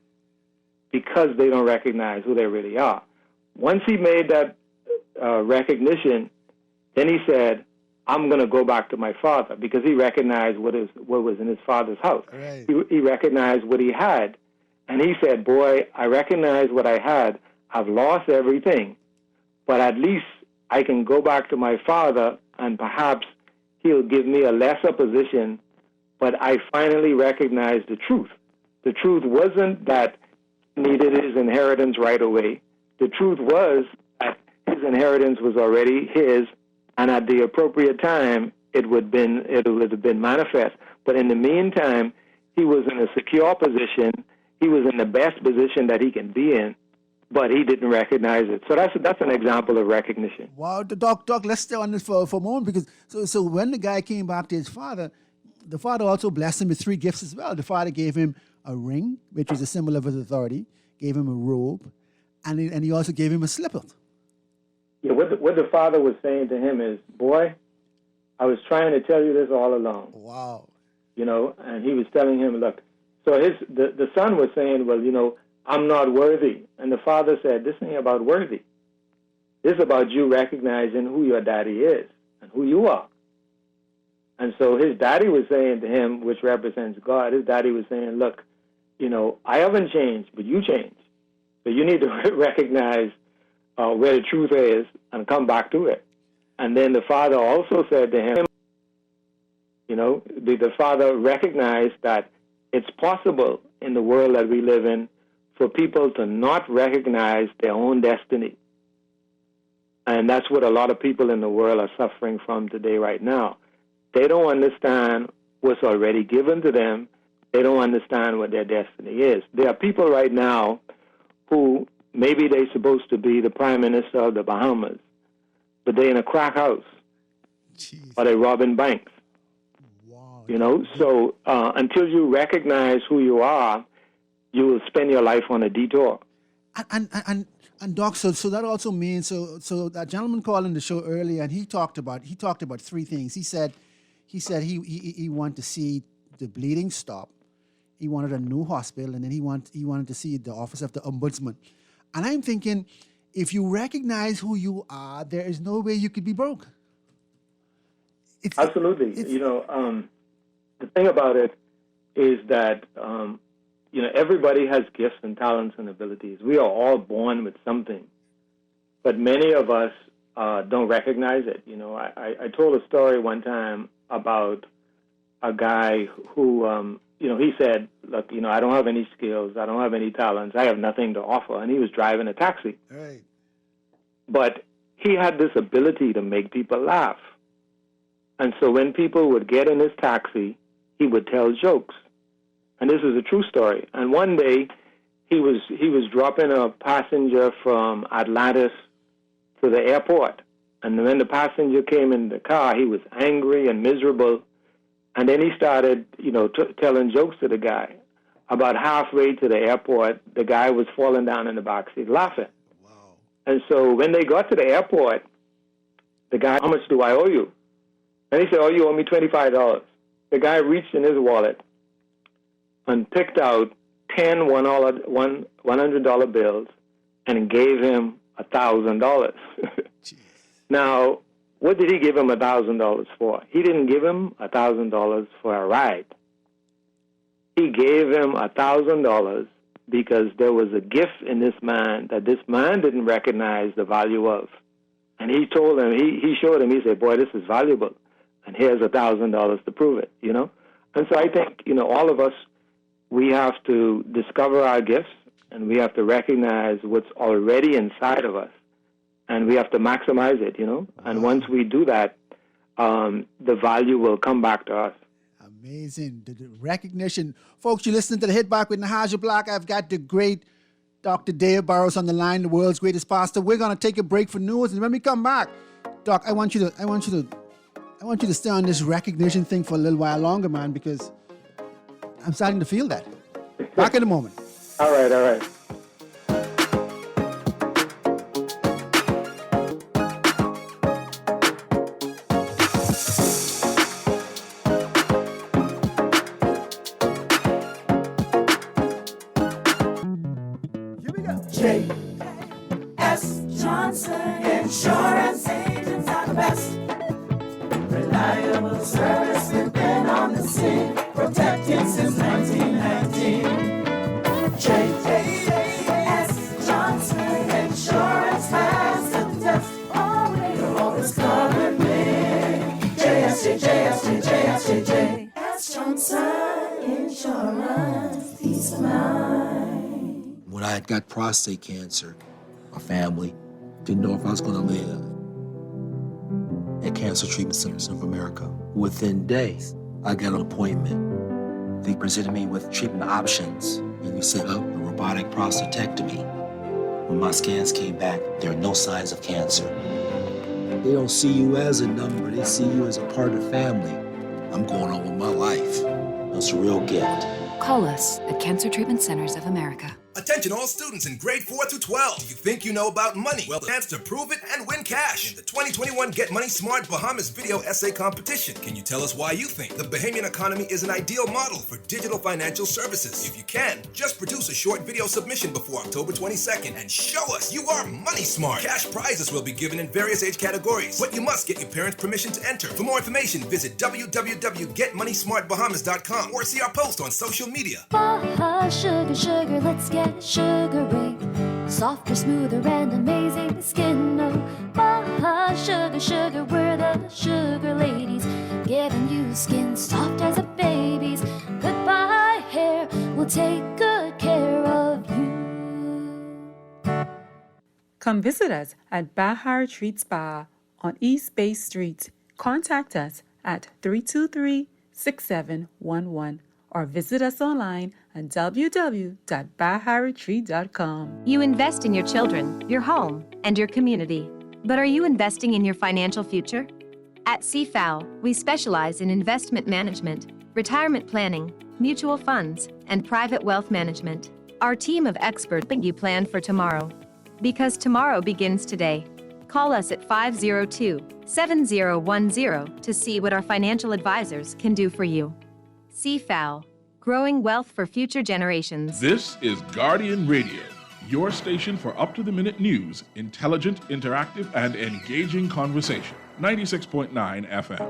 because they don't recognize who they really are. Once he made that recognition, then he said, I'm going to go back to my father, because he recognized what was in his father's house. Right. He recognized what he had. And he said, boy, I recognize what I had. I've lost everything, but at least I can go back to my father, and perhaps he'll give me a lesser position, but I finally recognized the truth. The truth wasn't that he needed his inheritance right away. The truth was that his inheritance was already his, and at the appropriate time, it would have been manifest. But in the meantime, he was in a secure position. He was in the best position that he can be in, but he didn't recognize it. So that's an example of recognition. Wow, Doc, let's stay on this for a moment, because so when the guy came back to his father, the father also blessed him with 3 gifts as well. The father gave him a ring, which was a symbol of his authority, gave him a robe, and he also gave him a slipper. Yeah, what the father was saying to him is, boy, I was trying to tell you this all along. Wow. And he was telling him, look, so the son was saying, well, I'm not worthy. And the father said, this ain't about worthy. This is about you recognizing who your daddy is and who you are. And so his daddy was saying to him, which represents God, his daddy was saying, look, I haven't changed, but you changed. So you need to recognize where the truth is and come back to it. And then the father also said to him, the father recognized that it's possible in the world that we live in for people to not recognize their own destiny. And that's what a lot of people in the world are suffering from today right now. They don't understand what's already given to them. They don't understand what their destiny is. There are people right now who maybe they're supposed to be the prime minister of the Bahamas, but they're in a crack house. Jeez. Or they're robbing banks. Wow. So until you recognize who you are, you will spend your life on a detour. And Doc, so that also means so that gentleman called in the show earlier, and he talked about 3 things. He said he wanted to see the bleeding stop. He wanted a new hospital, and then he wanted to see the office of the ombudsman. And I'm thinking, if you recognize who you are, there is no way you could be broke. Absolutely. The thing about it is that everybody has gifts and talents and abilities. We are all born with something, but many of us don't recognize it. I told a story one time about a guy who, he said, look, I don't have any skills, I don't have any talents, I have nothing to offer, and he was driving a taxi. Right. But he had this ability to make people laugh. And so when people would get in his taxi, he would tell jokes. And this is a true story. And one day, he was dropping a passenger from Atlantis to the airport. And when the passenger came in the car, he was angry and miserable. And then he started, telling jokes to the guy. About halfway to the airport, the guy was falling down in the backseat laughing. Wow. And so when they got to the airport, the guy, how much do I owe you? And he said, oh, you owe me $25. The guy reached in his wallet and picked out 10 $100 bills and gave him $1,000. Now, what did he give him $1,000 for? He didn't give him $1,000 for a ride. He gave him $1,000 because there was a gift in this man that this man didn't recognize the value of. And he told him, he showed him, he said, boy, this is valuable. And here's $1,000 to prove it, And so I think, all of us, we have to discover our gifts, and we have to recognize what's already inside of us, and we have to maximize it, And once we do that, the value will come back to us. Amazing. The recognition. Folks, you're listening to The Hit Back with Nahaja Black. I've got the great Dr. Dave Burrows on the line, the world's greatest pastor. We're going to take a break for news, and when we come back, Doc, I want you to stay on this recognition thing for a little while longer, man, because I'm starting to feel that. Back in a moment. All right. J.S. Johnson Insurance agents are the best. Reliable service we've been on the scene, protecting since 1919. J.S. Johnson Insurance has the test. You're always covered me. J.S. Johnson Insurance, peace of mind. When I had got prostate cancer, my family didn't know if I was going to live. At Cancer Treatment Centers of America, within days, I got an appointment. They presented me with treatment options, and we set up a robotic prostatectomy. When my scans came back, there are no signs of cancer. They don't see you as a number, they see you as a part of the family. I'm going on with my life. It's a real gift. Call us at Cancer Treatment Centers of America. Attention all students in grade 4 through 12. Do you think you know about money? Well, the chance to prove it and win cash in the 2021 Get Money Smart Bahamas Video Essay Competition. Can you tell us why you think the Bahamian economy is an ideal model for digital financial services? If you can, just produce a short video submission before October 22nd and show us you are money smart. Cash prizes will be given in various age categories, but you must get your parents' permission to enter. For more information, visit www.getmoneysmartbahamas.com or see our post on social media. Sugar, sugar, let's get sugary. Softer, smoother, and amazing skin. Oh, sugar, sugar, we're the sugar ladies. Giving you skin soft as a baby's. Goodbye, hair, we'll take good care of you. Come visit us at Bahar Treat Spa on East Bay Street. Contact us at 323-6711 or visit us online at www.baharetreat.com. You invest in your children, your home, and your community. But are you investing in your financial future? At CFAO, we specialize in investment management, retirement planning, mutual funds, and private wealth management. Our team of experts think you plan for tomorrow. Because tomorrow begins today. Call us at 502-7010 to see what our financial advisors can do for you. CFAO, growing wealth for future generations. This is Guardian Radio, your station for up-to-the-minute news, intelligent, interactive, and engaging conversation. 96.9 FM.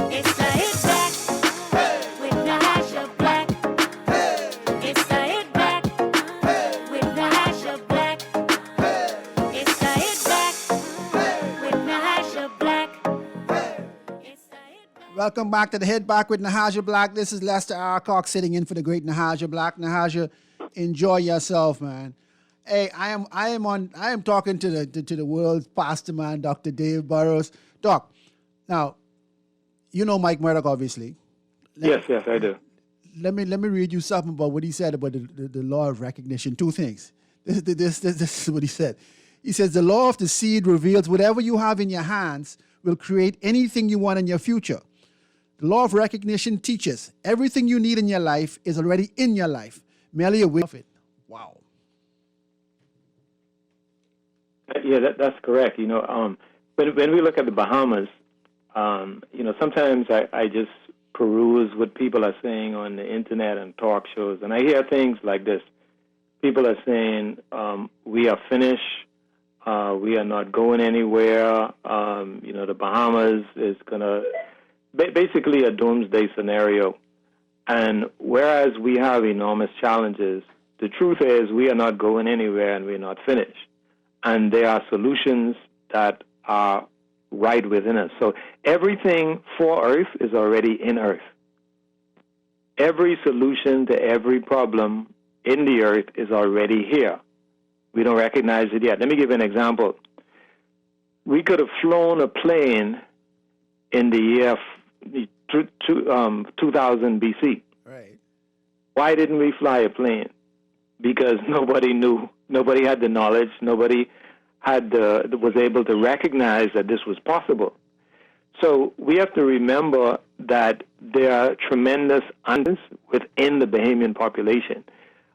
It's the Hit Back with Nahaja Black. It's the Hit Back with Nahaja Black. It's the Hit Back with Nahaja Black. Welcome back to the Hit Back with Nahaja Black. This is Lester Arcock sitting in for the great Nahaja Black. Nahaja, enjoy yourself, man. Hey, I am talking to the world's pastor man, Dr. Dave Burrows. Doc, now, you know Mike Murdoch, obviously. Yes, I do. Let me read you something about what he said about the law of recognition. Two things. This is what he said. He says, the law of the seed reveals whatever you have in your hands will create anything you want in your future. The law of recognition teaches everything you need in your life is already in your life, merely aware of it. Wow. Yeah, that's correct. You know, when we look at the Bahamas, you know, sometimes I just peruse what people are saying on the internet and talk shows, and I hear things like this. People are saying, we are finished, we are not going anywhere, you know, the Bahamas is going to, basically a doomsday scenario. And whereas we have enormous challenges, the truth is we are not going anywhere and we're not finished. And there are solutions that are right within us. So everything for Earth is already in Earth. Every solution to every problem in the Earth is already here. We don't recognize it yet. Let me give you an example. We could have flown a plane in the year 2000 BC. Right. Why didn't we fly a plane? Because nobody knew. Nobody had the knowledge. Nobody was able to recognize that this was possible. So we have to remember that there are tremendous unders within the Bahamian population.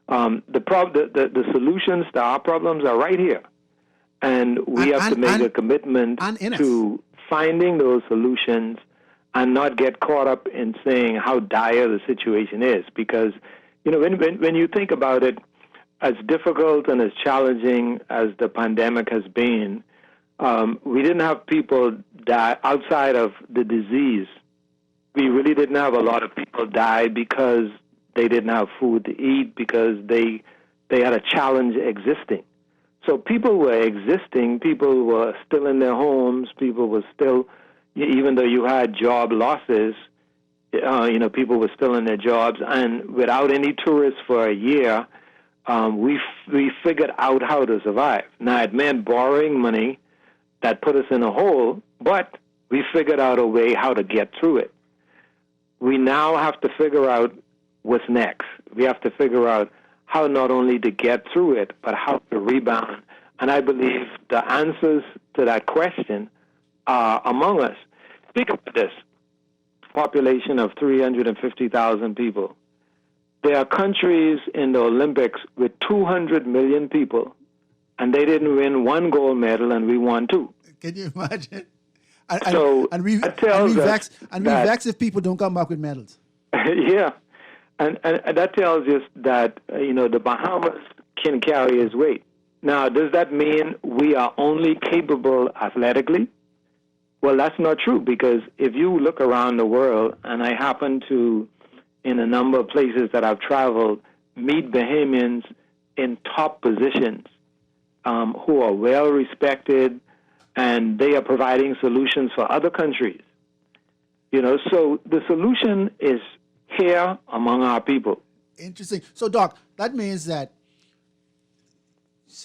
The solutions to our problems are right here. And we have to make a commitment to finding those solutions and not get caught up in saying how dire the situation is. Because, you know, when you think about it, as difficult and as challenging as the pandemic has been, we didn't have people die outside of the disease. We really didn't have a lot of people die because they didn't have food to eat, because they had a challenge existing. So people were existing, people were still in their homes, people were still, even though you had job losses, people were still in their jobs. And without any tourists for a year, we figured out how to survive. Now, it meant borrowing money that put us in a hole, but we figured out a way how to get through it. We now have to figure out what's next. We have to figure out how not only to get through it, but how to rebound. And I believe the answers to that question are among us. Think about this. Population of 350,000 people. There are countries in the Olympics with 200 million people, and they didn't win one gold medal, and we won two. Can you imagine? And we vex if people don't come back with medals. Yeah. And that tells us that, the Bahamas can carry its weight. Now, does that mean we are only capable athletically? Well, that's not true, because if you look around the world, and I happen to, in a number of places that I've traveled, meet Bahamians in top positions who are well respected, and they are providing solutions for other countries. So the solution is here among our people. Interesting. So, Doc, that means that,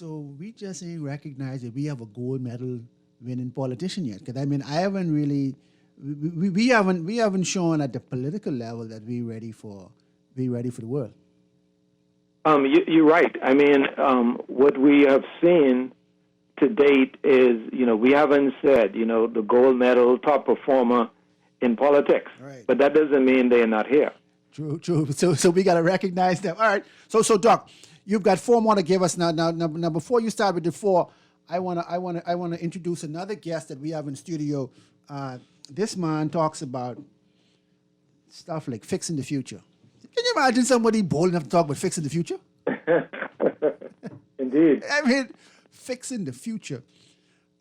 we just ain't recognized that we have a gold medal winning politician yet. Because I haven't really, we haven't shown at the political level that we're ready for the world. You're right. What we have seen to date is, we haven't said, the gold medal top performer in politics. Right. But that doesn't mean they're not here. True. So we got to recognize them. All right. So Doc, you've got four more to give us now. Now, before you start with the four, I wanna introduce another guest that we have in studio. This man talks about stuff like fixing the future. Can you imagine somebody bold enough to talk about fixing the future? Indeed. Fixing the future.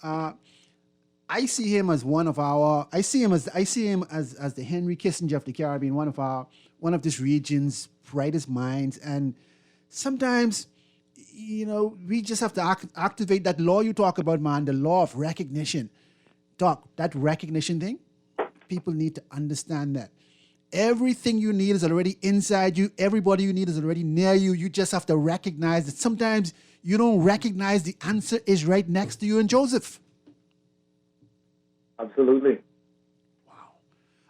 I see him as one of our. I see him as the Henry Kissinger of the Caribbean, one of this region's brightest minds. And sometimes, we just have to activate that law you talk about, man, the law of recognition. Doc, that recognition thing, people need to understand that. Everything you need is already inside you. Everybody you need is already near you. You just have to recognize that sometimes you don't recognize the answer is right next to you in Joseph. Absolutely. Wow.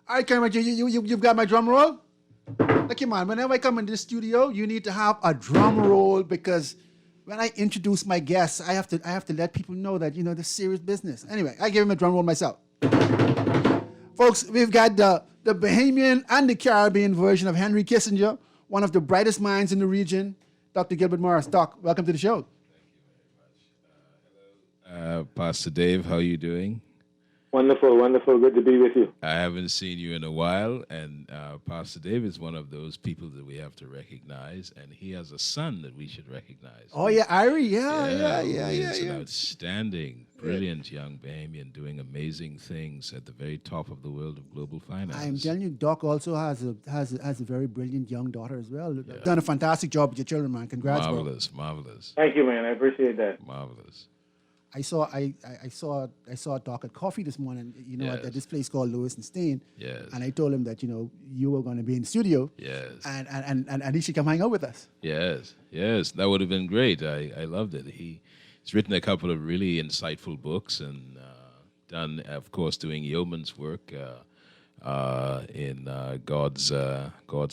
All right, Kermit, you've got my drum roll? Look, man, whenever I come in this studio, you need to have a drum roll, because when I introduce my guests, I have to let people know that, this is serious business. Anyway, I give him a drum roll myself. Folks, we've got the Bahamian and the Caribbean version of Henry Kissinger, one of the brightest minds in the region, Dr. Gilbert Morris. Doc, welcome to the show. Hello. Pastor Dave, how are you doing? Wonderful. Good to be with you. I haven't seen you in a while, and Pastor Dave is one of those people that we have to recognize, and he has a son that we should recognize. Oh, yeah, Irie, He's an outstanding, brilliant young Bahamian doing amazing things at the very top of the world of global finance. I'm telling you, Doc also has a very brilliant young daughter as well. Yeah. Done a fantastic job with your children, man. Congrats, Marvelous. Thank you, man. I appreciate that. Marvelous. I saw Doc at coffee this morning, at this place called Lewis and Stain. Yes. And I told him that, you were going to be in the studio. Yes. And he should come hang out with us. Yes. That would have been great. I loved it. He's written a couple of really insightful books and done, of course, doing yeoman's work in God's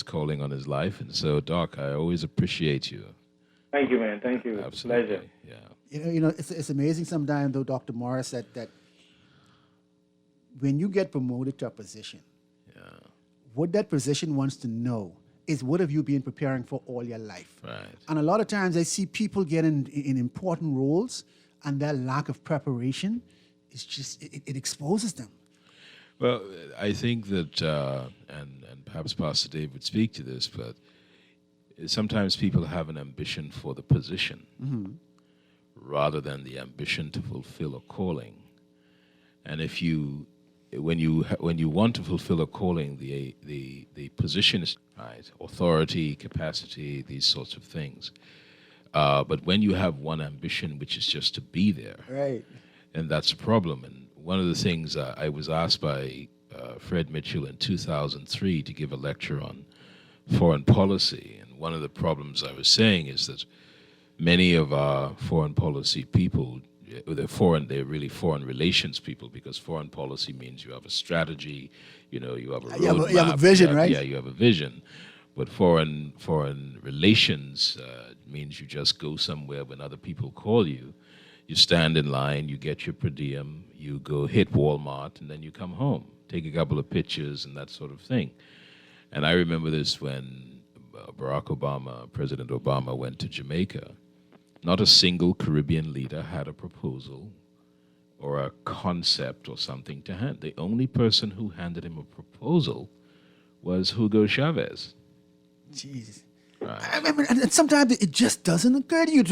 calling on his life. And so, Doc, I always appreciate you. Thank you, man. Thank you. Absolutely. Pleasure. Yeah. It's amazing sometimes, though, Dr. Morris, that when you get promoted to a position, what that position wants to know is, what have you been preparing for all your life? Right. And a lot of times I see people get in important roles, and their lack of preparation is just, it exposes them. Well, I think that, and perhaps Pastor Dave would speak to this, but sometimes people have an ambition for the position Mm-hmm. rather than the ambition to fulfill a calling. And when you want to fulfill a calling, the position is right, authority, capacity, these sorts of things. But when you have one ambition, which is just to be there, Right. and that's a problem. And one of the things I was asked by Fred Mitchell in 2003 to give a lecture on foreign policy, and one of the problems I was saying is that many of our foreign policy people, they're really foreign relations people, because foreign policy means you have a strategy, you have a roadmap. You have a vision, right? Yeah, you have a vision. But foreign relations means you just go somewhere when other people call you. You stand in line, you get your per diem, you go hit Walmart, and then you come home, take a couple of pictures and that sort of thing. And I remember this when President Obama went to Jamaica. Not a single Caribbean leader had a proposal or a concept or something to hand. The only person who handed him a proposal was Hugo Chavez. Jesus. Right. I mean, and sometimes it just doesn't occur to you.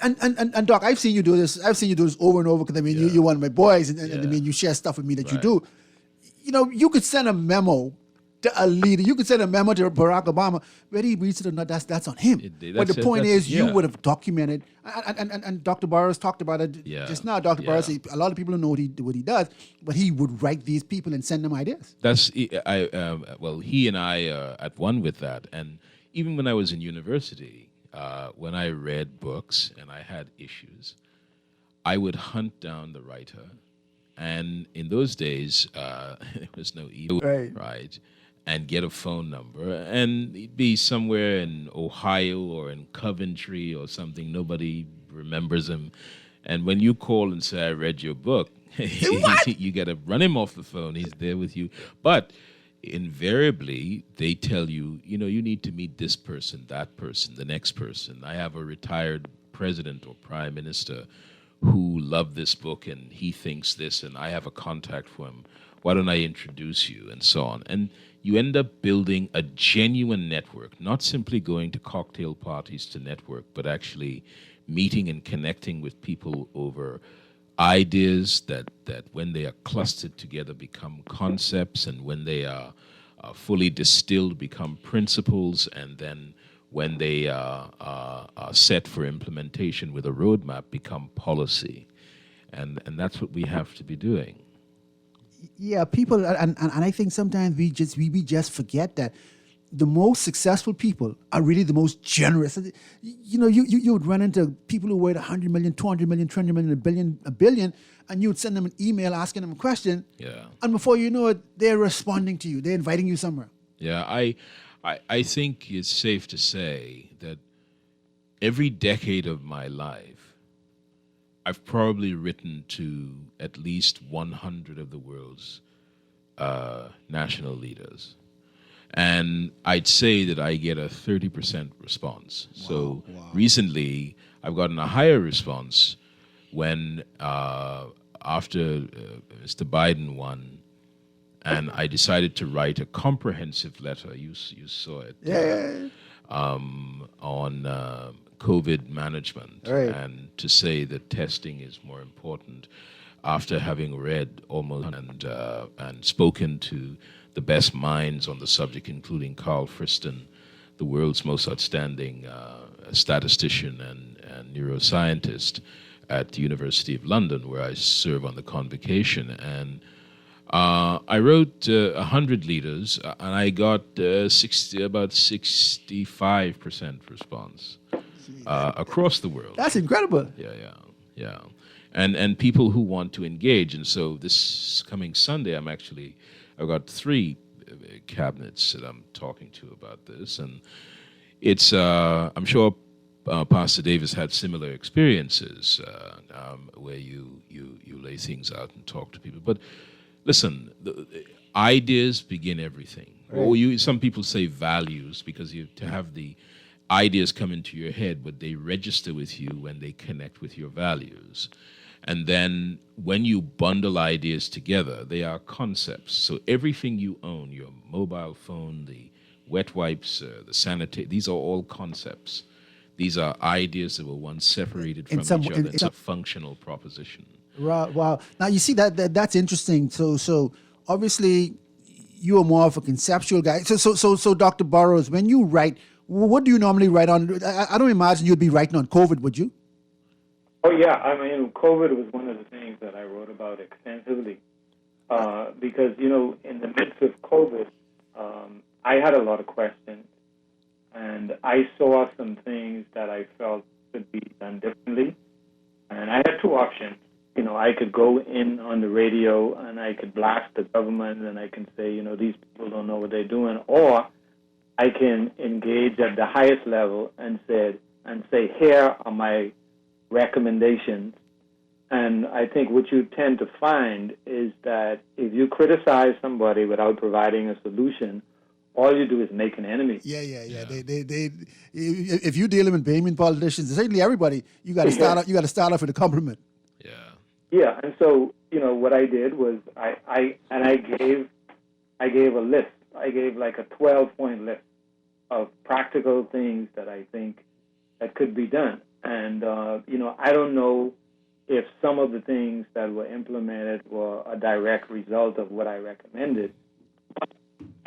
And Doc, I've seen you do this. I've seen you do this over and over, because I mean, you're one of my boys, and I mean, you share stuff with me that you do. You could send a memo to a leader. You could send a memo to Barack Obama. Whether he reads it or not, that's on him. But the point is, you would have documented, and Dr. Burroughs talked about it just now. Dr. Burroughs, a lot of people don't know what he does, but he would write these people and send them ideas. Well, he and I are at one with that. And even when I was in university, when I read books and I had issues, I would hunt down the writer. And in those days, there was no email, right? And get a phone number, and he'd be somewhere in Ohio or in Coventry or something. Nobody remembers him. And when you call and say, I read your book, you got to run him off the phone. He's there with you. But invariably, they tell you, you need to meet this person, that person, the next person. I have a retired president or prime minister who loved this book, and he thinks this, and I have a contact for him. Why don't I introduce you, and so on. And you end up building a genuine network, not simply going to cocktail parties to network, but actually meeting and connecting with people over ideas that when they are clustered together become concepts, and when they are fully distilled become principles, and then when they are set for implementation with a roadmap become policy. And that's what we have to be doing. Yeah, people, and I think sometimes we just forget that the most successful people are really the most generous. You would run into people who worth 100 million, 200 million, 300 million, a billion, and you would send them an email asking them a question. Yeah. And before you know it, they're responding to you. They're inviting you somewhere. Yeah, I think it's safe to say that every decade of my life, I've probably written to at least 100 of the world's national leaders. And I'd say that I get a 30% response. So recently, I've gotten a higher response when, after Mr. Biden won, and I decided to write a comprehensive letter. You saw it. On COVID management, and to say that testing is more important, after having read almost and spoken to the best minds on the subject, including Carl Friston, the world's most outstanding statistician and neuroscientist at the University of London, where I serve on the convocation. And I wrote 100 leaders, and I got about 65% response across the world. That's incredible. Yeah. And people who want to engage. And so this coming Sunday, I've got 3 cabinets that I'm talking to about this. And it's, I'm sure Pastor Davis had similar experiences where you lay things out and talk to people. But listen, the ideas begin everything. Or some people say values, because you to have the ideas come into your head, but they register with you when they connect with your values. And then when you bundle ideas together, they are concepts. So everything you own, your mobile phone, the wet wipes, the sanitary. These are all concepts. These are ideas that were once separated from each other. It's a functional proposition. Right. Wow. Now you see that's interesting. So obviously you are more of a conceptual guy. So Dr. Burrows, when you write, what do you normally write on? I don't imagine you'd be writing on COVID, would you? Oh yeah. I mean, COVID was one of the things that I wrote about extensively because in the midst of COVID, I had a lot of questions, and I saw some things that I felt could be done differently, and I had two options. I could go in on the radio and I could blast the government and I can say, these people don't know what they're doing, or I can engage at the highest level and say, here are my recommendations. And I think what you tend to find is that if you criticize somebody without providing a solution, all you do is make an enemy. Yeah. They if you're dealing with Bahamian politicians, certainly everybody, you got to start off. You got to start off with a compliment. Yeah, and so what I did was I gave a list. I gave like a 12-point list of practical things that I think that could be done. And I don't know if some of the things that were implemented were a direct result of what I recommended.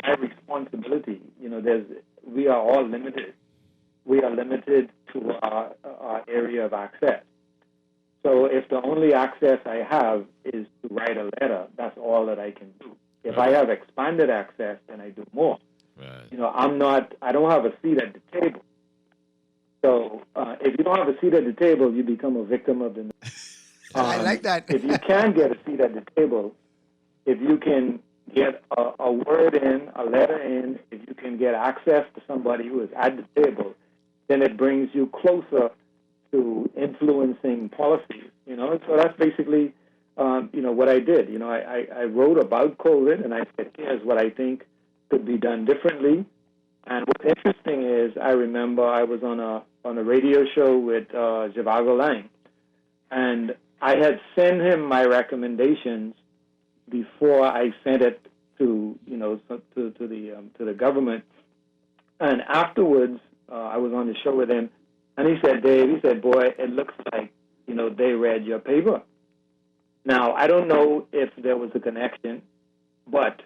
My responsibility, we are all limited. We are limited to our area of access. So if the only access I have is to write a letter, that's all that I can do. If I have expanded access, then I do more. Right. I don't have a seat at the table. So if you don't have a seat at the table, you become a victim of the... I like that. If you can get a seat at the table, if you can get a word in, a letter in, if you can get access to somebody who is at the table, then it brings you closer to influencing policies, So that's basically, what I did. I wrote about COVID, and I said, here's what I think could be done differently. And what's interesting is, I remember I was on a radio show with Zhivago Lang, and I had sent him my recommendations before I sent it to the government. And afterwards, I was on the show with him. And he said, Dave, boy, it looks like, they read your paper. Now, I don't know if there was a connection, but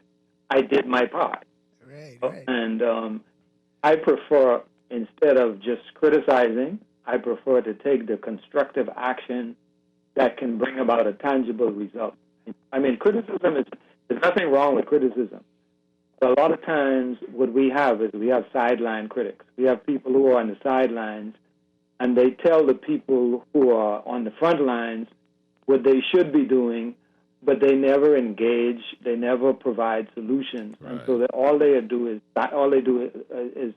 I did my part. Right. And I prefer, instead of just criticizing, I prefer to take the constructive action that can bring about a tangible result. I mean, criticism there's nothing wrong with criticism. But a lot of times what we have sideline critics. We have people who are on the sidelines, and they tell the people who are on the front lines what they should be doing, but they never engage. They never provide solutions, right. And so all they do is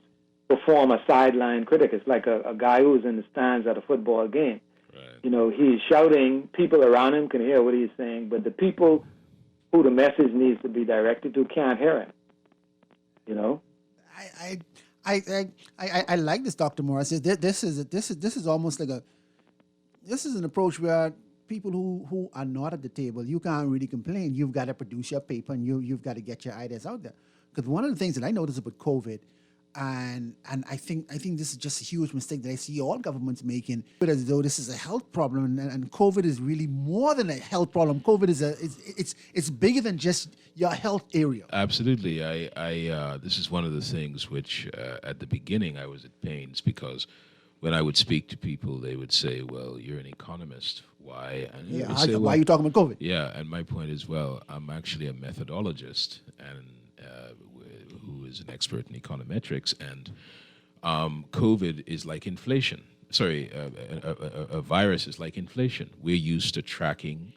perform a sideline critic. It's like a guy who's in the stands at a football game. Right. He's shouting. People around him can hear what he's saying, but the people who the message needs to be directed to can't hear him. I like this, Dr. Morris. This is almost like this is an approach where people who are not at the table, you can't really complain. You've got to produce your paper and you've got to get your ideas out there. Because one of the things that I noticed about COVID, and I think this is just a huge mistake that I see all governments making, but as though this is a health problem, and COVID is really more than a health problem. COVID it's bigger than just your health area. Absolutely. I this is one of the things which at the beginning I was at pains, because when I would speak to people, they would say, "Well, you're an economist. Why?" And why are you talking about COVID? Yeah, and my point is, well, I'm actually a methodologist and who is an expert in econometrics, and COVID is like inflation. A virus is like inflation. We're used to tracking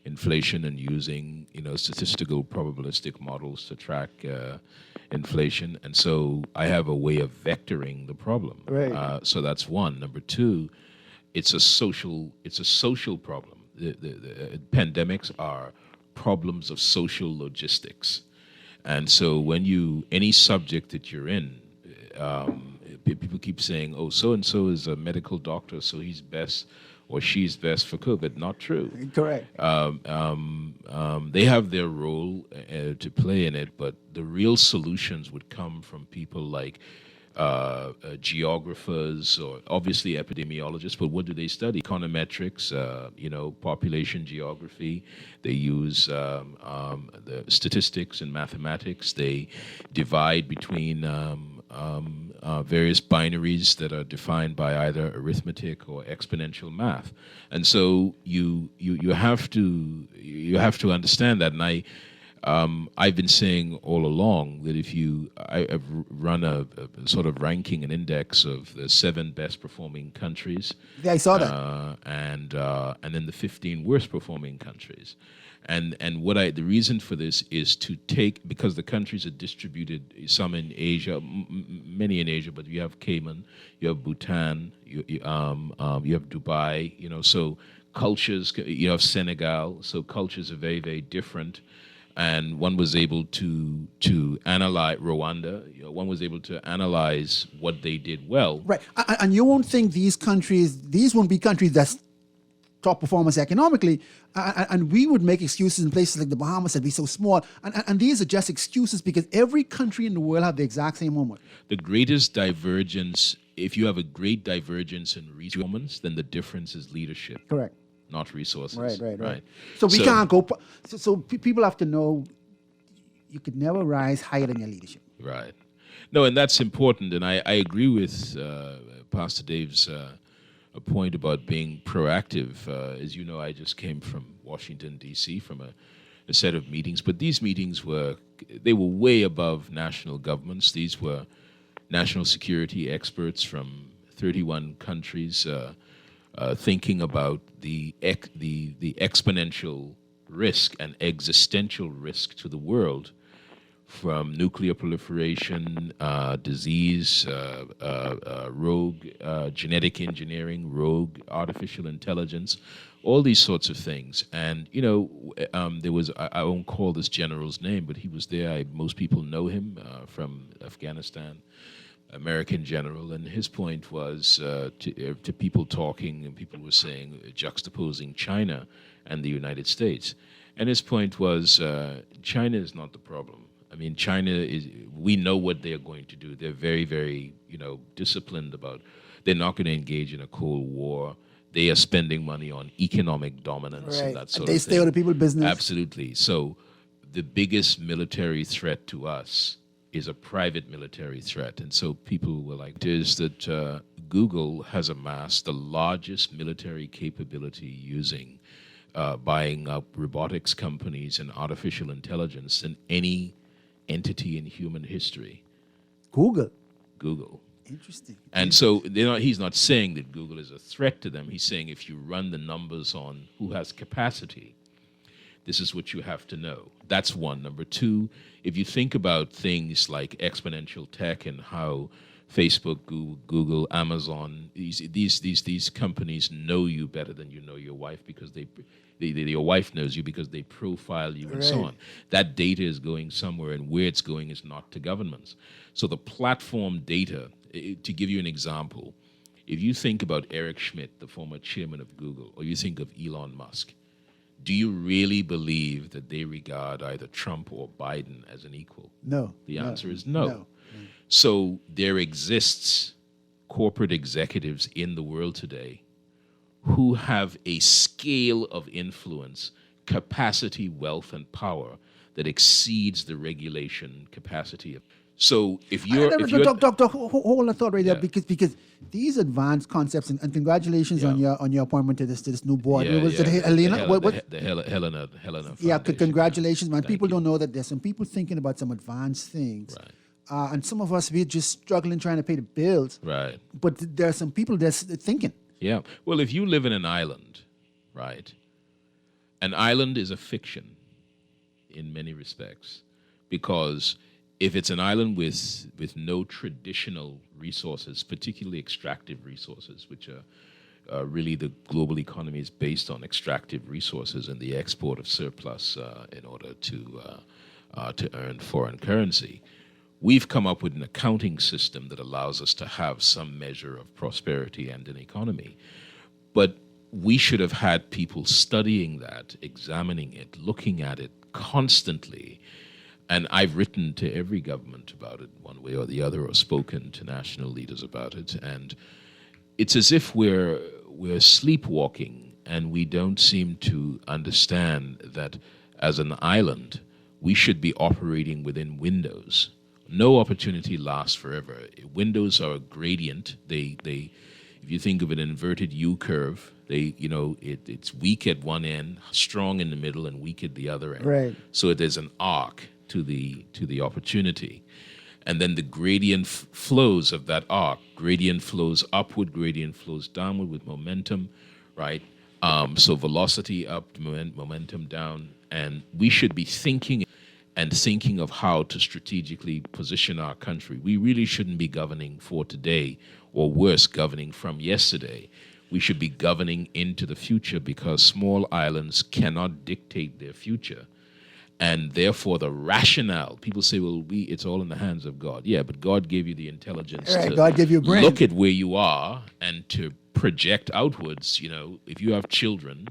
inflation and using, statistical probabilistic models to track inflation, and so I have a way of vectoring the problem. Right. So that's one. Number two, it's a social problem. The pandemics are problems of social logistics. And so when any subject that you're in, people keep saying, oh, so-and-so is a medical doctor, so he's best. or she's best for COVID. Not true. Correct. They have their role to play in it, but the real solutions would come from people like geographers or obviously epidemiologists. But what do they study? Econometrics, population geography. They use the statistics and mathematics. They divide between various binaries that are defined by either arithmetic or exponential math, and so you have to understand that. And I've been saying all along that I've run a sort of ranking, an index of the 7 best performing countries. Yeah, I saw that. And then the 15 worst performing countries. And the reason for this is to take, because the countries are distributed, some in Asia, many in Asia, but you have Cayman, you have Bhutan, you have Dubai, so cultures, you have Senegal, so cultures are very, very different. And one was able to analyze Rwanda. One was able to analyze what they did well. Right, and you won't think these won't be countries that's top performers economically, and we would make excuses in places like the Bahamas that be so small, and these are just excuses because every country in the world have the exact same moment. The greatest divergence, if you have a great divergence in performance, then the difference is leadership. Correct. Not resources. Right. So we can't go. So people have to know you could never rise higher than your leadership. Right. No, and that's important. And I agree with Pastor Dave's point about being proactive. As you know, I just came from Washington, D.C., from a set of meetings. But these meetings were way above national governments. These were national security experts from 31 countries. Thinking about the exponential risk and existential risk to the world from nuclear proliferation, disease, rogue genetic engineering, rogue artificial intelligence, all these sorts of things. And, there was, I won't call this general's name, but he was there. Most people know him from Afghanistan. American general, and his point was to people talking, and people were saying, juxtaposing China and the United States. And his point was, China is not the problem. I mean, we know what they're going to do. They're very, very, disciplined about, they're not going to engage in a Cold War. They are spending money on economic dominance and that sort of thing. They stay out of people's business. Absolutely. So the biggest military threat to us is a private military threat. And so people were like, it is that Google has amassed the largest military capability using buying up robotics companies and artificial intelligence than any entity in human history. Google. Interesting. And so he's not saying that Google is a threat to them. He's saying if you run the numbers on who has capacity, this is what you have to know. That's one. Number two, if you think about things like exponential tech and how Facebook, Google, Amazon, these companies know you better than you know your wife because your wife knows you because they profile you and so on. That data is going somewhere, and where it's going is not to governments. So the platform data, to give you an example, if you think about Eric Schmidt, the former chairman of Google, or you think of Elon Musk, do you really believe that they regard either Trump or Biden as an equal? No. The answer is no. So there exists corporate executives in the world today who have a scale of influence, capacity, wealth, and power that exceeds the regulation capacity of. So if you're, Doctor, hold a thought right there, because these advanced concepts, and congratulations on your appointment to this new board. Was it Helena? Helena. Yeah, congratulations, man. People don't know that there's some people thinking about some advanced things. Right. And some of us, we're just struggling trying to pay the bills. Right. But there are some people that's thinking. Yeah. Well, if you live in an island, right, an island is a fiction in many respects, because if it's an island with no traditional resources, particularly extractive resources, which are really the global economy is based on extractive resources and the export of surplus in order to earn foreign currency. We've come up with an accounting system that allows us to have some measure of prosperity and an economy. But we should have had people studying that, examining it, looking at it constantly. And I've written to every government about it one way or the other, or spoken to national leaders about it. And it's as if we're sleepwalking, and we don't seem to understand that as an island, we should be operating within windows. No opportunity lasts forever. Windows are a gradient. They if you think of an inverted U curve, it's weak at one end, strong in the middle, and weak at the other end. Right. So there's an arc to the opportunity, and then the gradient flows of that arc. Gradient flows upward, gradient flows downward with momentum, right? So velocity up, momentum down, and we should be thinking of how to strategically position our country. We really shouldn't be governing for today, or worse, governing from yesterday. We should be governing into the future, because small islands cannot dictate their future. And therefore, the rationale, people say, well, it's all in the hands of God. Yeah, but God gave you the intelligence to God gave you a brain. Look at where you are and to project outwards. If you have children,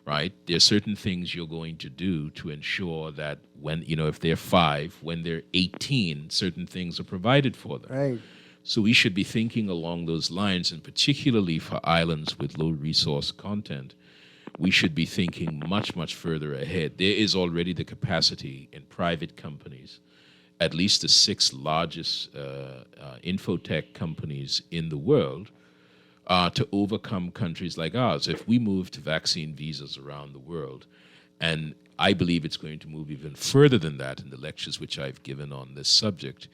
right, there's certain things you're going to do to ensure that when, if they're 5, when they're 18, certain things are provided for them. Right. So we should be thinking along those lines, and particularly for islands with low resource content, we should be thinking much, much further ahead. There is already the capacity in private companies, at least the 6 largest infotech companies in the world, to overcome countries like ours. If we move to vaccine visas around the world, and I believe it's going to move even further than that in the lectures which I've given on this subject,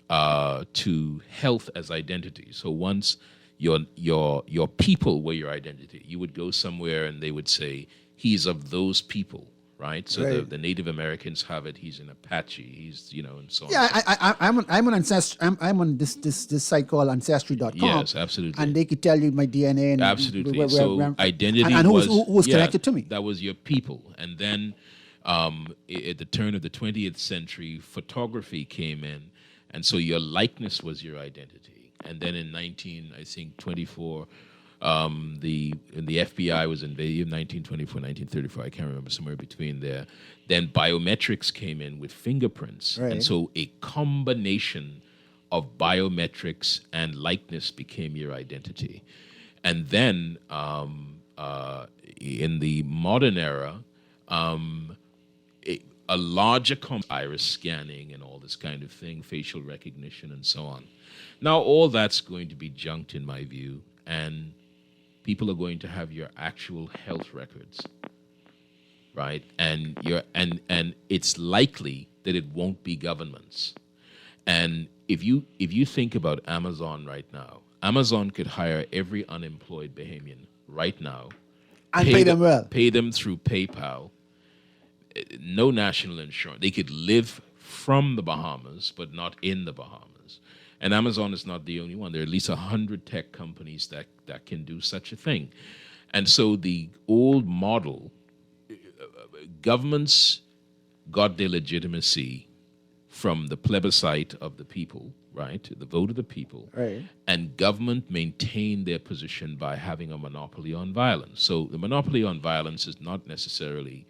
to health as identity. So once your people were your identity, you would go somewhere and they would say, he's of those people, right? So Right. the Native Americans have it. He's an Apache. He's and so on. Yeah, I'm an ancestor. I'm on this site called ancestry.com. Yes, absolutely. And they could tell you my DNA and Absolutely. where- So where- identity and who was connected to me. That was your people. And then at the turn of the 20th century, photography came in, and so your likeness was your identity. And then in 1924, the FBI was invaded. 1924, 1934, I can't remember, somewhere between there. Then biometrics came in with fingerprints, Right. and so a combination of biometrics and likeness became your identity. And then in the modern era, a larger iris scanning and all this kind of thing, facial recognition and so on. Now, all that's going to be junked, in my view, and people are going to have your actual health records, right? And it's likely that it won't be governments. And if you think about Amazon right now, Amazon could hire every unemployed Bahamian right now, And pay them well. pay them through PayPal. No national insurance. They could live from the Bahamas, but not in the Bahamas. And Amazon is not the only one. There are at least 100 tech companies that can do such a thing. And so the old model, governments got their legitimacy from the plebiscite of the people, right? The vote of the people. Right. And government maintained their position by having a monopoly on violence. So the monopoly on violence is not necessarily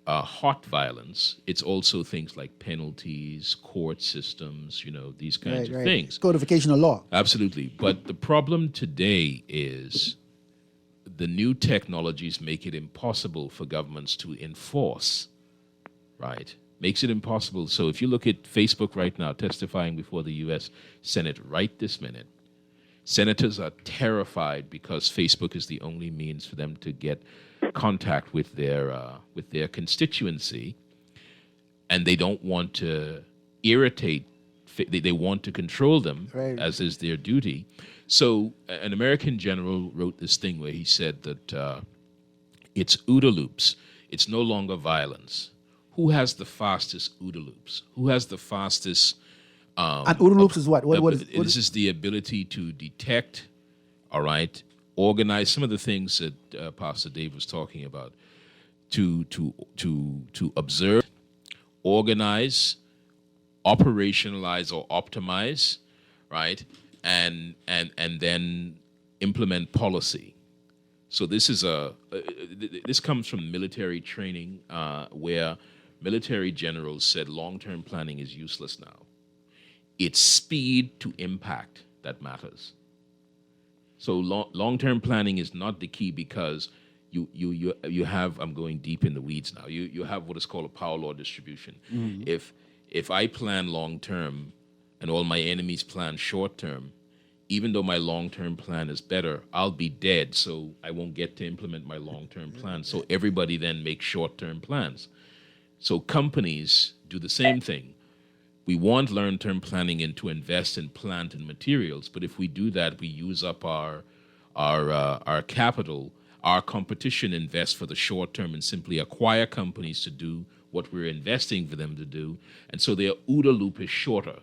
hot violence. It's also things like penalties, court systems, these kinds of things. Codification of law. Absolutely. But the problem today is the new technologies make it impossible for governments to enforce, right? Makes it impossible. So if you look at Facebook right now, testifying before the U.S. Senate right this minute, senators are terrified because Facebook is the only means for them to get contact with their constituency, and they don't want to irritate. They want to control them, Right. as is their duty. So an American general wrote this thing where he said that it's OODA loops. It's no longer violence. Who has the fastest OODA loops? Who has the fastest? And OODA loops is what? This is the ability to detect, all right, organize some of the things that Pastor Dave was talking about, to observe, organize, operationalize or optimize, right, and then implement policy. So this is this comes from military training, where military generals said long-term planning is useless now. It's speed to impact that matters. So long-term planning is not the key, because you have, I'm going deep in the weeds now. You have what is called a power law distribution. Mm-hmm. If I plan long-term and all my enemies plan short-term, even though my long-term plan is better, I'll be dead, so I won't get to implement my long-term plan. So everybody then makes short-term plans. So companies do the same thing. We want long-term planning and to invest in plant and materials, but if we do that, we use up our capital. Our competition invests for the short term and simply acquire companies to do what we're investing for them to do, and so their OODA loop is shorter.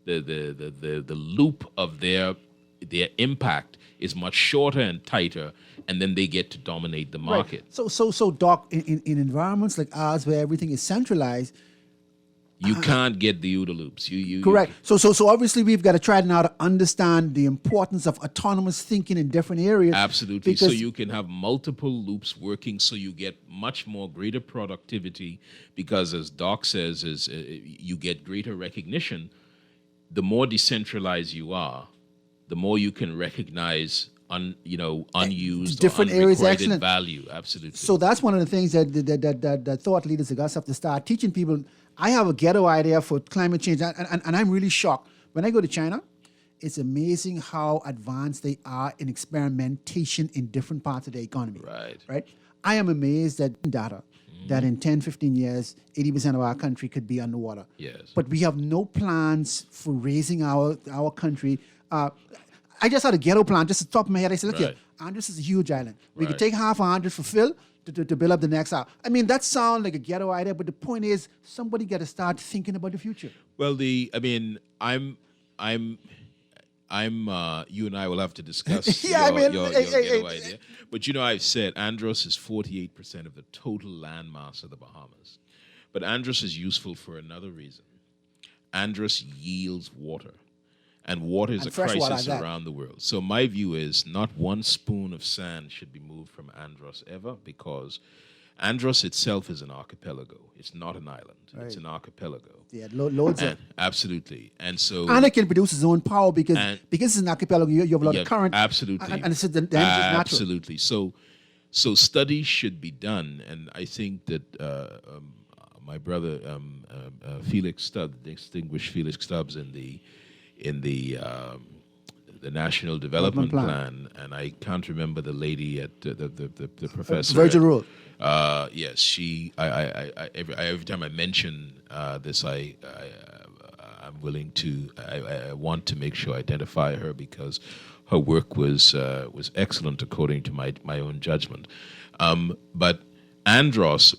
The loop of their impact is much shorter and tighter, and then they get to dominate the market. Right. So, Doc, in environments like ours where everything is centralized, you can't get the OODA loops. Correct. So obviously we've got to try now to understand the importance of autonomous thinking in different areas. Absolutely. So you can have multiple loops working, so you get much more greater productivity, because as Doc says, you get greater recognition. The more decentralized you are, the more you can recognize unused different or areas. unrequited Excellent value. Absolutely. So that's one of the things that thought leaders like us have to start teaching people. I have a ghetto idea for climate change, and I'm really shocked. When I go to China, it's amazing how advanced they are in experimentation in different parts of the economy. Right. I am amazed at data that in 10, 15 years, 80% of our country could be underwater. Yes. But we have no plans for raising our country. I just had a ghetto plan, just at the top of my head. I said, look here, Andros is a huge island. We could take half of Andros for Phil to build up the next hour. I mean, that sounds like a ghetto idea, but the point is, somebody got to start thinking about the future. Well, you and I will have to discuss your ghetto idea. But I've said Andros is 48% of the total land mass of the Bahamas. But Andros is useful for another reason. Andros yields water. And water is a crisis around the world. So my view is not one spoon of sand should be moved from Andros ever, because Andros itself is an archipelago. It's not an island. Right. It's an archipelago. Yeah, loads of. Absolutely. And so. And it can produce its own power because it's an archipelago. You have a lot of current. Absolutely. And it's the natural. Absolutely. So studies should be done. And I think that my brother Felix Stubbs, distinguished Felix Stubbs, in the National Development Plan, and I can't remember the lady at the professor. Virgil Rule. Yes, she. Every time I mention this, I'm willing to. I want to make sure I identify her, because her work was excellent according to my own judgment. But Andros,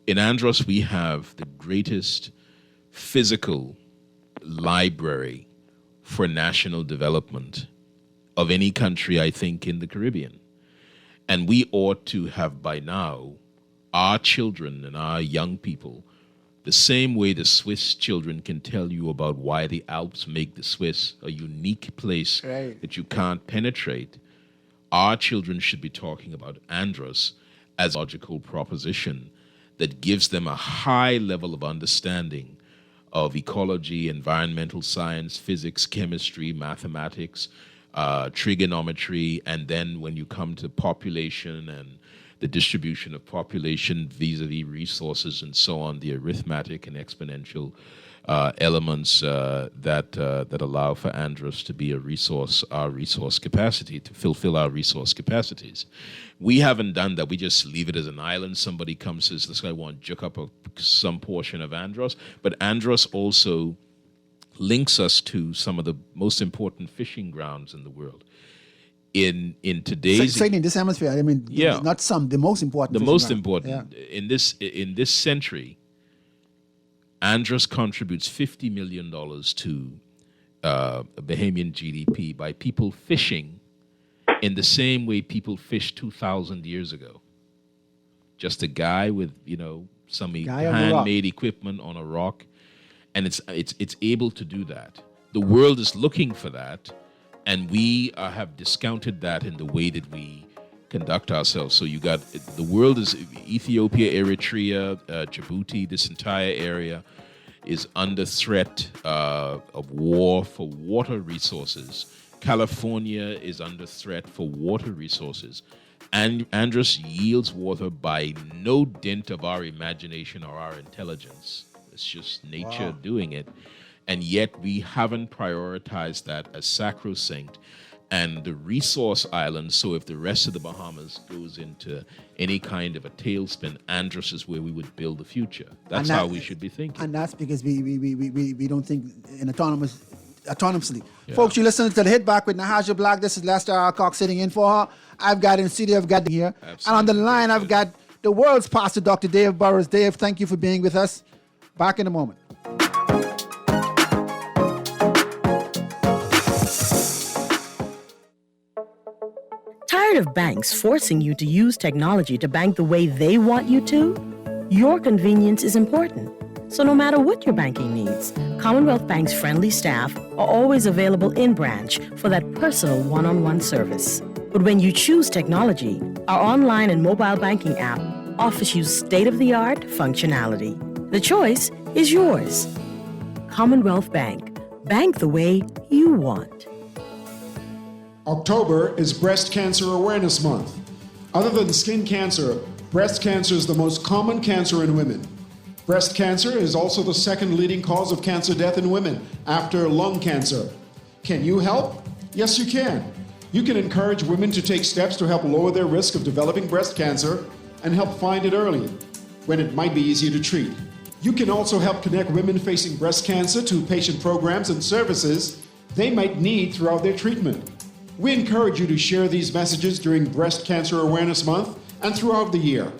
in Andros we have the greatest physical library for national development of any country, I think, in the Caribbean. And we ought to have by now our children and our young people, the same way the Swiss children can tell you about why the Alps make the Swiss a unique place that you can't penetrate. Our children should be talking about Andros as a logical proposition that gives them a high level of understanding of ecology, environmental science, physics, chemistry, mathematics, trigonometry, and then when you come to population and the distribution of population vis-a-vis resources and so on, the arithmetic and exponential elements that allow for Andros to be our resource capacity, to fulfill our resource capacities. We haven't done that. We just leave it as an island. Somebody comes and says, this guy wants to juke up some portion of Andros. But Andros also links us to some of the most important fishing grounds in the world. In today's... in this hemisphere, I mean, not some, the most important. The most important. Yeah. In this century, Andros contributes $50 million to Bahamian GDP by people fishing in the same way people fished 2,000 years ago. Just a guy with, some handmade equipment on a rock, and it's able to do that. The world is looking for that, And we have discounted that in the way that we conduct ourselves. So you got, the world is Ethiopia, Eritrea, Djibouti, this entire area is under threat of war for water resources. California is under threat for water resources. And Andros yields water by no dint of our imagination or our intelligence. It's just nature doing it. And yet we haven't prioritized that as sacrosanct. And the resource islands, so if the rest of the Bahamas goes into any kind of a tailspin, Andros is where we would build the future. That's how we should be thinking. And that's because we don't think in autonomously. Yeah. Folks, you listen to The Hit Back with Nahaja Black. This is Lester Alcock sitting in for her. I've got in studio, I've got here. Absolutely. And on the line, I've got the world's pastor, Dr. Dave Burrows. Dave, thank you for being with us. Back in a moment. Tired of banks forcing you to use technology to bank the way they want you to? Your convenience is important. So no matter what your banking needs, Commonwealth Bank's friendly staff are always available in branch for that personal one-on-one service. But when you choose technology, our online and mobile banking app offers you state-of-the-art functionality. The choice is yours. Commonwealth Bank. Bank the way you want. October is Breast Cancer Awareness Month. Other than skin cancer, breast cancer is the most common cancer in women. Breast cancer is also the second leading cause of cancer death in women after lung cancer. Can you help? Yes, you can. You can encourage women to take steps to help lower their risk of developing breast cancer and help find it early, when it might be easier to treat. You can also help connect women facing breast cancer to patient programs and services they might need throughout their treatment. We encourage you to share these messages during Breast Cancer Awareness Month and throughout the year.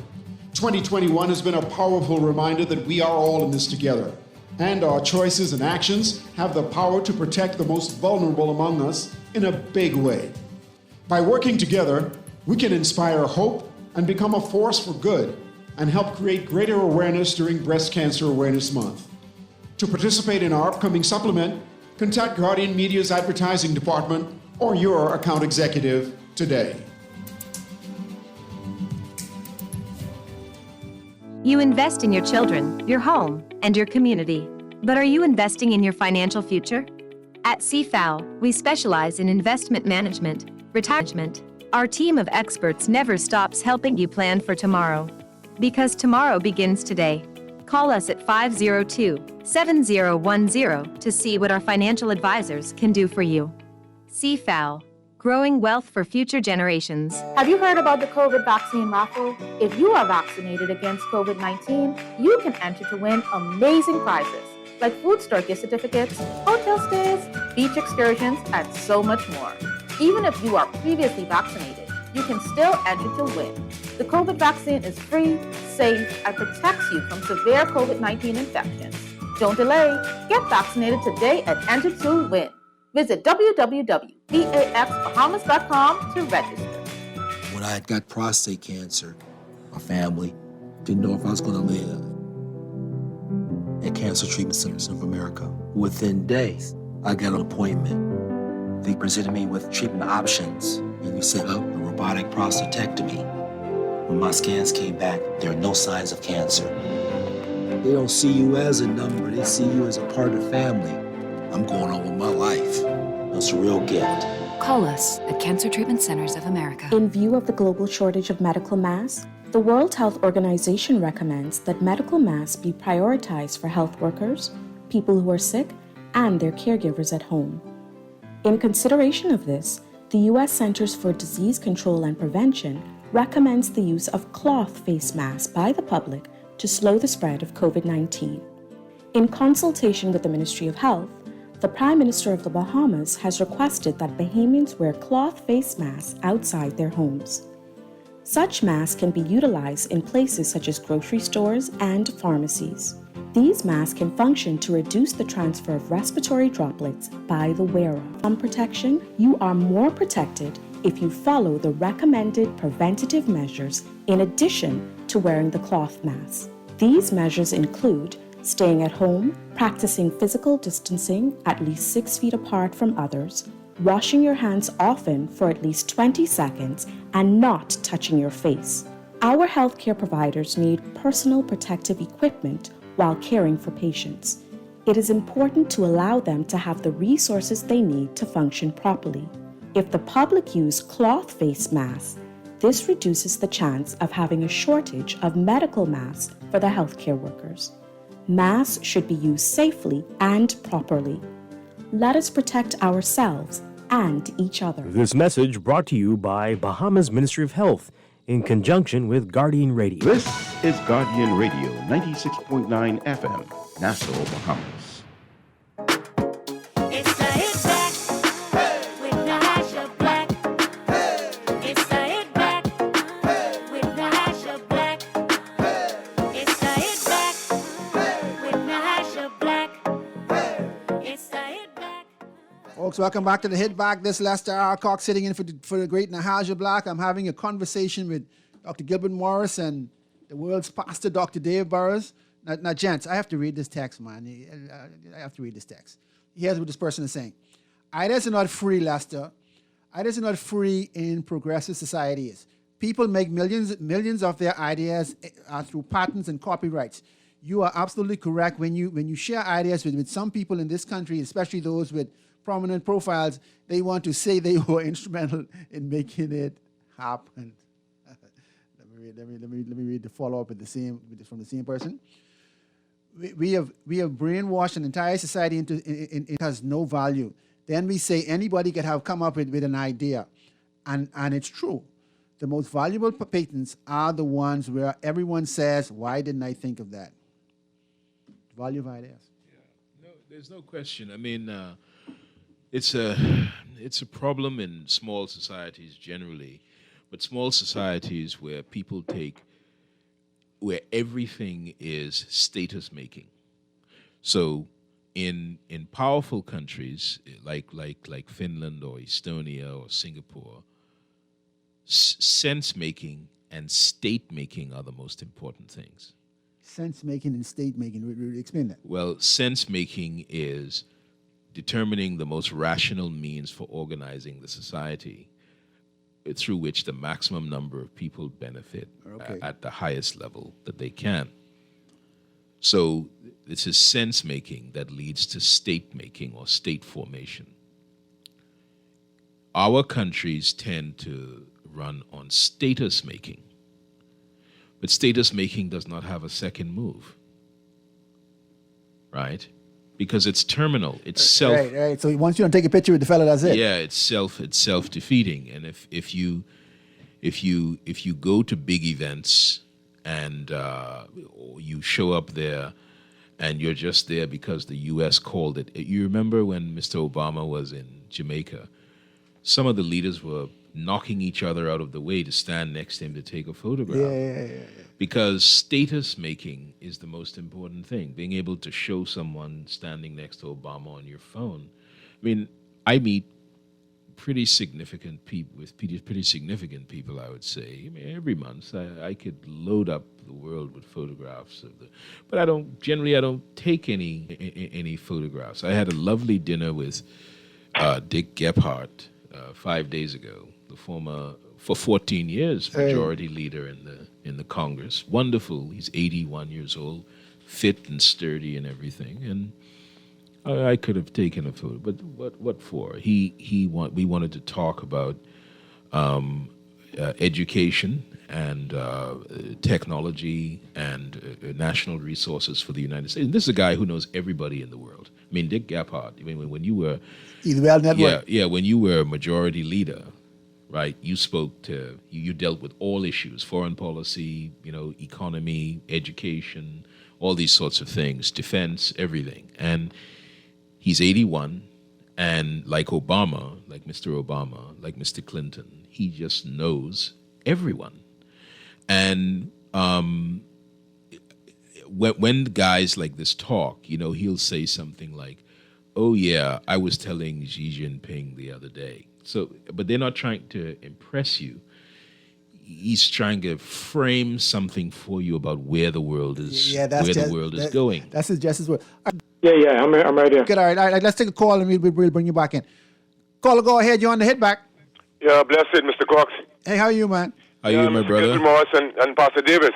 2021 has been a powerful reminder that we are all in this together, and our choices and actions have the power to protect the most vulnerable among us in a big way. By working together, we can inspire hope and become a force for good and help create greater awareness during Breast Cancer Awareness Month. To participate in our upcoming supplement, contact Guardian Media's advertising department or your account executive today. You invest in your children, your home, and your community. But are you investing in your financial future? At CFAL, we specialize in investment management, retirement. Our team of experts never stops helping you plan for tomorrow. Because tomorrow begins today. Call us at 502-7010 to see what our financial advisors can do for you. CFAL, growing wealth for future generations. Have you heard about the COVID vaccine raffle? If you are vaccinated against COVID-19, you can enter to win amazing prizes like food store gift certificates, hotel stays, beach excursions, and so much more. Even if you are previously vaccinated, you can still enter to win. The COVID vaccine is free, safe, and protects you from severe COVID-19 infections. Don't delay. Get vaccinated today and enter to win. Visit www.vaxbahamas.com to register. When I had got prostate cancer, my family didn't know if I was going to live. At Cancer Treatment Centers of America, within days, I got an appointment. They presented me with treatment options, and we set up a robotic prostatectomy. When my scans came back, there are no signs of cancer. They don't see you as a number, they see you as a part of the family. I'm going on with my life. That's a real gift. Call us at Cancer Treatment Centers of America. In view of the global shortage of medical masks, the World Health Organization recommends that medical masks be prioritized for health workers, people who are sick, and their caregivers at home. In consideration of this, the U.S. Centers for Disease Control and Prevention recommends the use of cloth face masks by the public to slow the spread of COVID-19. In consultation with the Ministry of Health, the Prime Minister of the Bahamas has requested that Bahamians wear cloth face masks outside their homes. Such masks can be utilized in places such as grocery stores and pharmacies. These masks can function to reduce the transfer of respiratory droplets by the wearer. From protection, you are more protected if you follow the recommended preventative measures in addition to wearing the cloth mask. These measures include staying at home, practicing physical distancing at least 6 feet apart from others, washing your hands often for at least 20 seconds, and not touching your face. Our healthcare providers need personal protective equipment while caring for patients. It is important to allow them to have the resources they need to function properly. If the public use cloth face masks, this reduces the chance of having a shortage of medical masks for the healthcare workers. Masks should be used safely and properly. Let us protect ourselves and each other. This message brought to you by Bahamas Ministry of Health in conjunction with Guardian Radio. This is Guardian Radio, 96.9 FM, Nassau, Bahamas. It's the hit back with Nahaja Black. It's the hit back with Nahaja Black. It's the hit back with Nahaja Black. It's the hit back. Folks, welcome back to the Hit Back. This is Lester Alcock sitting in for the great Nahaja Black. I'm having a conversation with Dr. Gilbert Morris and the world's pastor, Dr. Dave Burrows. Now, gents, I have to read this text, man. I have to read this text. Here's what this person is saying. Ideas are not free, Lester. Ideas are not free in progressive societies. People make millions of their ideas through patents and copyrights. You are absolutely correct. When you share ideas with some people in this country, especially those with prominent profiles, they want to say they were instrumental in making it happen. Let me read the follow-up from the same person. We have brainwashed an entire society into it has no value. Then we say anybody could have come up with an idea, and it's true. The most valuable patents are the ones where everyone says, "Why didn't I think of that?" Value of ideas. Yeah. No, there's no question. I mean, it's a problem in small societies generally, but small societies where everything is status making. So in powerful countries like Finland or Estonia or Singapore, sense making and state making are the most important things. Sense making and state making. Explain that. Well, sense making is determining the most rational means for organizing the society through which the maximum number of people benefit at the highest level that they can. So this is sense making that leads to state making or state formation. Our countries tend to run on status making, but status making does not have a second move, right? Because it's terminal. It's self. Right. So once you don't take a picture with the fella, that's it. Yeah, it's self-defeating. And if you go to big events and or you show up there and you're just there because the U.S. called it. You remember when Mr. Obama was in Jamaica? Some of the leaders were knocking each other out of the way to stand next to him to take a photograph. Yeah. Because status making is the most important thing. Being able to show someone standing next to Obama on your phone. I mean, I meet pretty significant people I would say. I mean, every month I could load up the world with photographs of but I don't take any photographs. I had a lovely dinner with Dick Gephardt 5 days ago, the former, for 14 years, majority leader in the Congress. Wonderful. He's 81 years old, fit and sturdy and everything. And I could have taken a photo, but what for? We wanted to talk about education and technology and national resources for the United States. And this is a guy who knows everybody in the world. I mean, Dick Gephardt. I mean, when you were when you were a majority leader, right? You dealt with all issues: foreign policy, economy, education, all these sorts of things, defense, everything. And he's 81, and like Obama, like Mr. Obama, like Mr. Clinton, he just knows everyone. And when guys like this talk, he'll say something like, "Oh yeah, I was telling Xi Jinping the other day." So, but they're not trying to impress you. He's trying to frame something for you about where the world is, is going. That's just his word. Yeah, I'm right here. Good, all right. Let's take a call and we'll bring you back in. Caller, go ahead. You're on the hit back. Yeah, blessed, Mr. Cox. Hey, how are you, man? How are you, my Mr. brother? Gilbert Morris and Pastor Davis.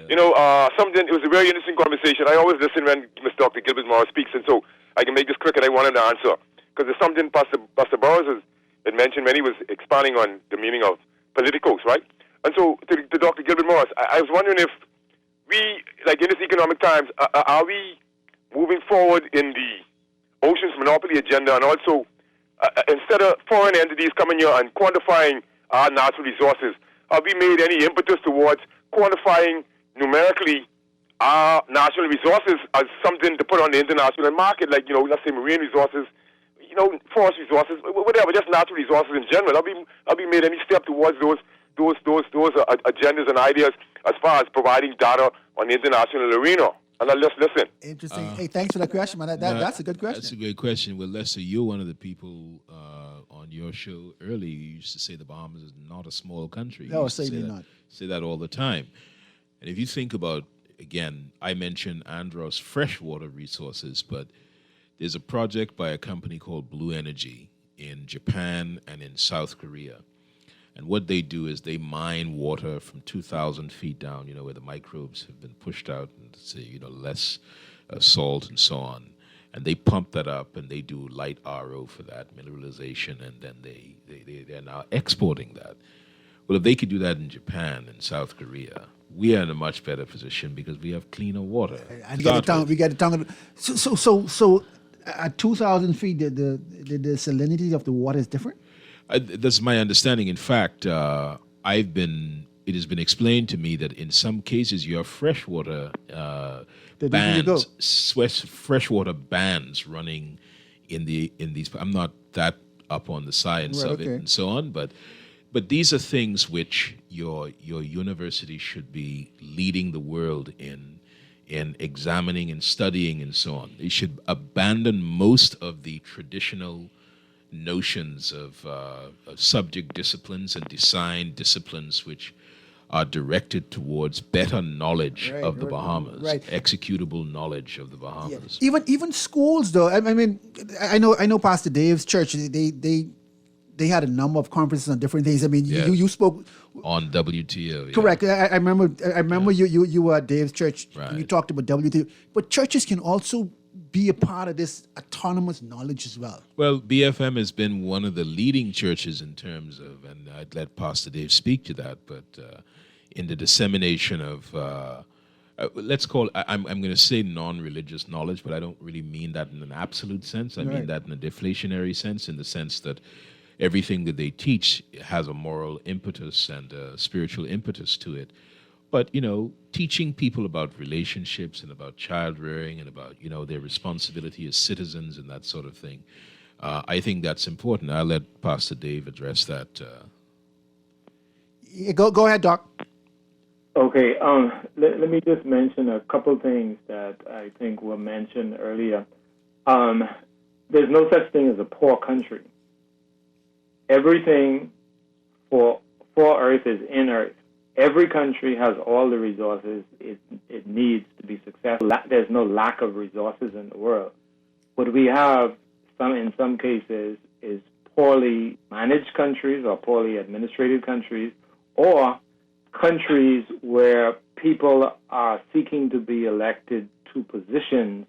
You know, it was a very interesting conversation. I always listen when Mr. Dr. Gilbert Morris speaks, and so I can make this quick, and I wanted to answer. Because there's something Pastor Burroughs had mentioned when he was expounding on the meaning of politicos, right? And so to Dr. Gilbert Morris, I was wondering if we, like in this economic times, are we moving forward in the oceans monopoly agenda, and also instead of foreign entities coming here and quantifying our natural resources, have we made any impetus towards quantifying numerically our national resources as something to put on the international market, like, let's say marine resources, forest resources, whatever, just natural resources in general? Have we made any step towards those agendas and ideas as far as providing data on the international arena? And now let's listen. Interesting. Hey, thanks for that question, man. That's a good question. That's a great question. Well, Lester, you're one of the people on your show earlier. You used to say the Bahamas is not a small country. No, certainly not. Say that all the time. And if you think about, again, I mentioned Andros freshwater resources, but there's a project by a company called Blue Energy in Japan and in South Korea. And what they do is they mine water from 2,000 feet down, where the microbes have been pushed out and, say, less salt and so on. And they pump that up and they do light RO for that, mineralization, and then they're now exporting that. Well, if they could do that in Japan and South Korea, we are in a much better position because we have cleaner water. And we got the tongue. So at 2,000 feet, the salinity of the water is different? That's my understanding. In fact, it has been explained to me that in some cases you have freshwater freshwater bans running in these. I'm not that up on the science of it and so on, but these are things which your university should be leading the world in examining and studying and so on. They should abandon most of the traditional notions of subject disciplines and design disciplines which are directed towards better knowledge of the Bahamas, executable knowledge of the Bahamas. Yeah. Even schools, though. I mean, I know Pastor Dave's church. They had a number of conferences on different things. I mean, you spoke on WTO. Correct. I remember you were at Dave's church. Right. And you talked about WTO. But churches can also be a part of this autonomous knowledge as well. Well, BFM has been one of the leading churches in terms of, and I'd let Pastor Dave speak to that, but in the dissemination of, let's call it, I'm going to say non-religious knowledge, but I don't really mean that in an absolute sense. I mean that in a deflationary sense, in the sense that everything that they teach has a moral impetus and a spiritual impetus to it. But, teaching people about relationships and about child rearing and about, their responsibility as citizens and that sort of thing, I think that's important. I'll let Pastor Dave address that. Go ahead, Doc. Okay. Let me just mention a couple things that I think were mentioned earlier. There's no such thing as a poor country. Everything for Earth is in Earth. Every country has all the resources it needs to be successful. There's no lack of resources in the world. What we have, in some cases, is poorly managed countries or poorly administrated countries, or countries where people are seeking to be elected to positions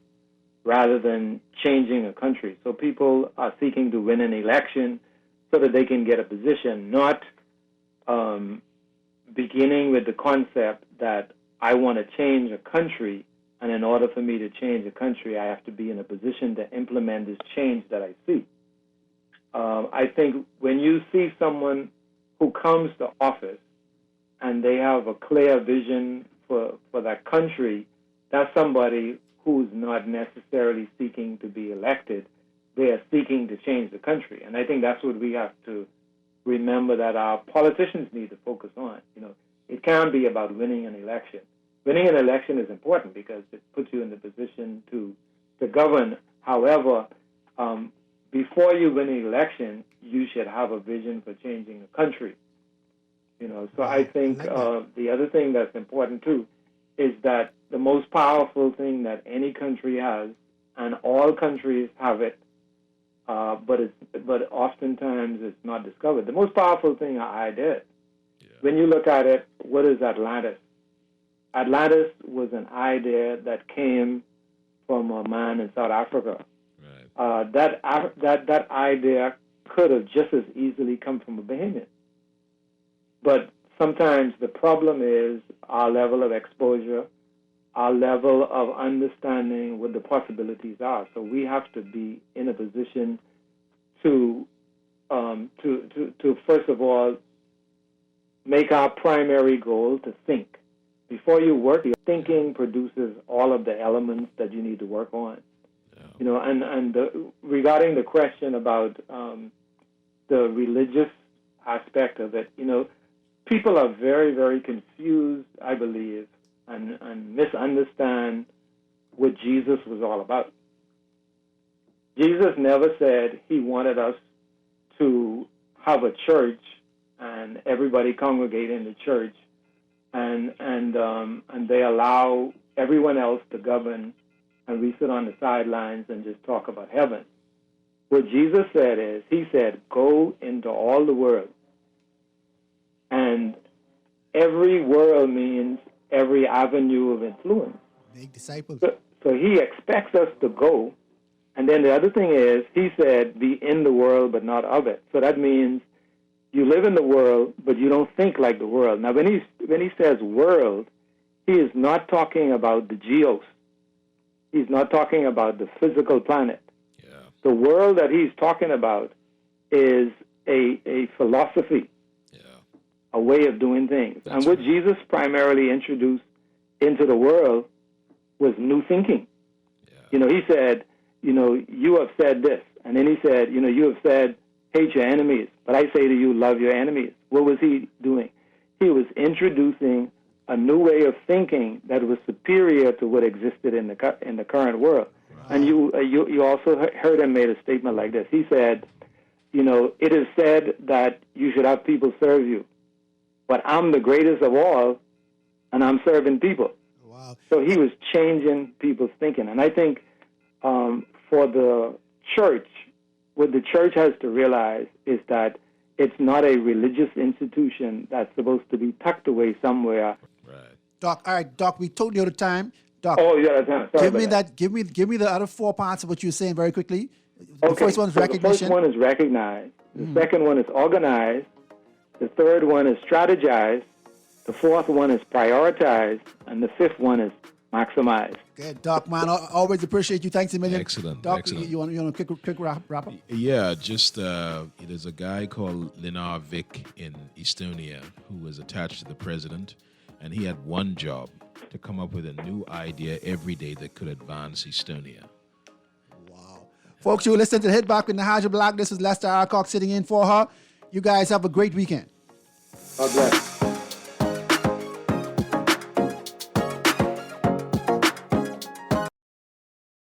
rather than changing a country. So people are seeking to win an election so that they can get a position, not beginning with the concept that I want to change a country, and in order for me to change a country, I have to be in a position to implement this change that I see. I think when you see someone who comes to office and they have a clear vision for that country, that's somebody who's not necessarily seeking to be elected. They are seeking to change the country. And I think that's what we have to remember, that our politicians need to focus on. It can't be about winning an election. Winning an election is important because it puts you in the position to govern. However, before you win an election, you should have a vision for changing a country. So I think the other thing that's important too is that the most powerful thing that any country has, and all countries have it, but oftentimes it's not discovered. The most powerful thing I did, when you look at it, what is Atlantis? Atlantis was an idea that came from a man in South Africa. Right. That idea could have just as easily come from a Bahamian. But sometimes the problem is our level of exposure, our level of understanding what the possibilities are. So we have to be in a position to first of all make our primary goal to think. Before you work, your thinking produces all of the elements that you need to work on. Yeah. Regarding the question about the religious aspect of it, people are very, very confused, I believe, and misunderstand what Jesus was all about. Jesus never said he wanted us to have a church and everybody congregate in the church and they allow everyone else to govern and we sit on the sidelines and just talk about heaven. What Jesus said is, he said, go into all the world. And every world means every avenue of influence. Make disciples. So he expects us to go. And then the other thing is, he said, be in the world but not of it. So that means you live in the world, but you don't think like the world. Now, when he says world, he is not talking about the geos. He's not talking about the physical planet. Yeah. The world that he's talking about is a philosophy, a way of doing things. That's and what right. Jesus primarily introduced into the world was new thinking. Yeah. He said, you have said this. And then he said, you have said, hate your enemies. But I say to you, love your enemies. What was he doing? He was introducing a new way of thinking that was superior to what existed in the current world. Wow. And you also heard him made a statement like this. He said, it is said that you should have people serve you, but I'm the greatest of all, and I'm serving people. Wow. So he was changing people's thinking. And I think for the church, what the church has to realize is that it's not a religious institution that's supposed to be tucked away somewhere. Right. Doc, all right, Doc, we totally out of time. Doc, oh, yeah, time. Sorry give me that. Give me the other 4 parts of what you were saying very quickly. The okay. first one is so recognition. The first one is recognize. The second one is organize. The third one is strategize. The fourth one is prioritize. And the fifth one is maximize. Good, Doc, man. I always appreciate you. Thanks a million. Excellent. Doc, excellent. You want a quick wrap up? Yeah, just there's a guy called Linar Vik in Estonia who was attached to the president, and he had one job, to come up with a new idea every day that could advance Estonia. Wow. Folks, you listen to Hit Back with Nahaja Black. This is Lester Alcock sitting in for her. You guys have a great weekend. God bless.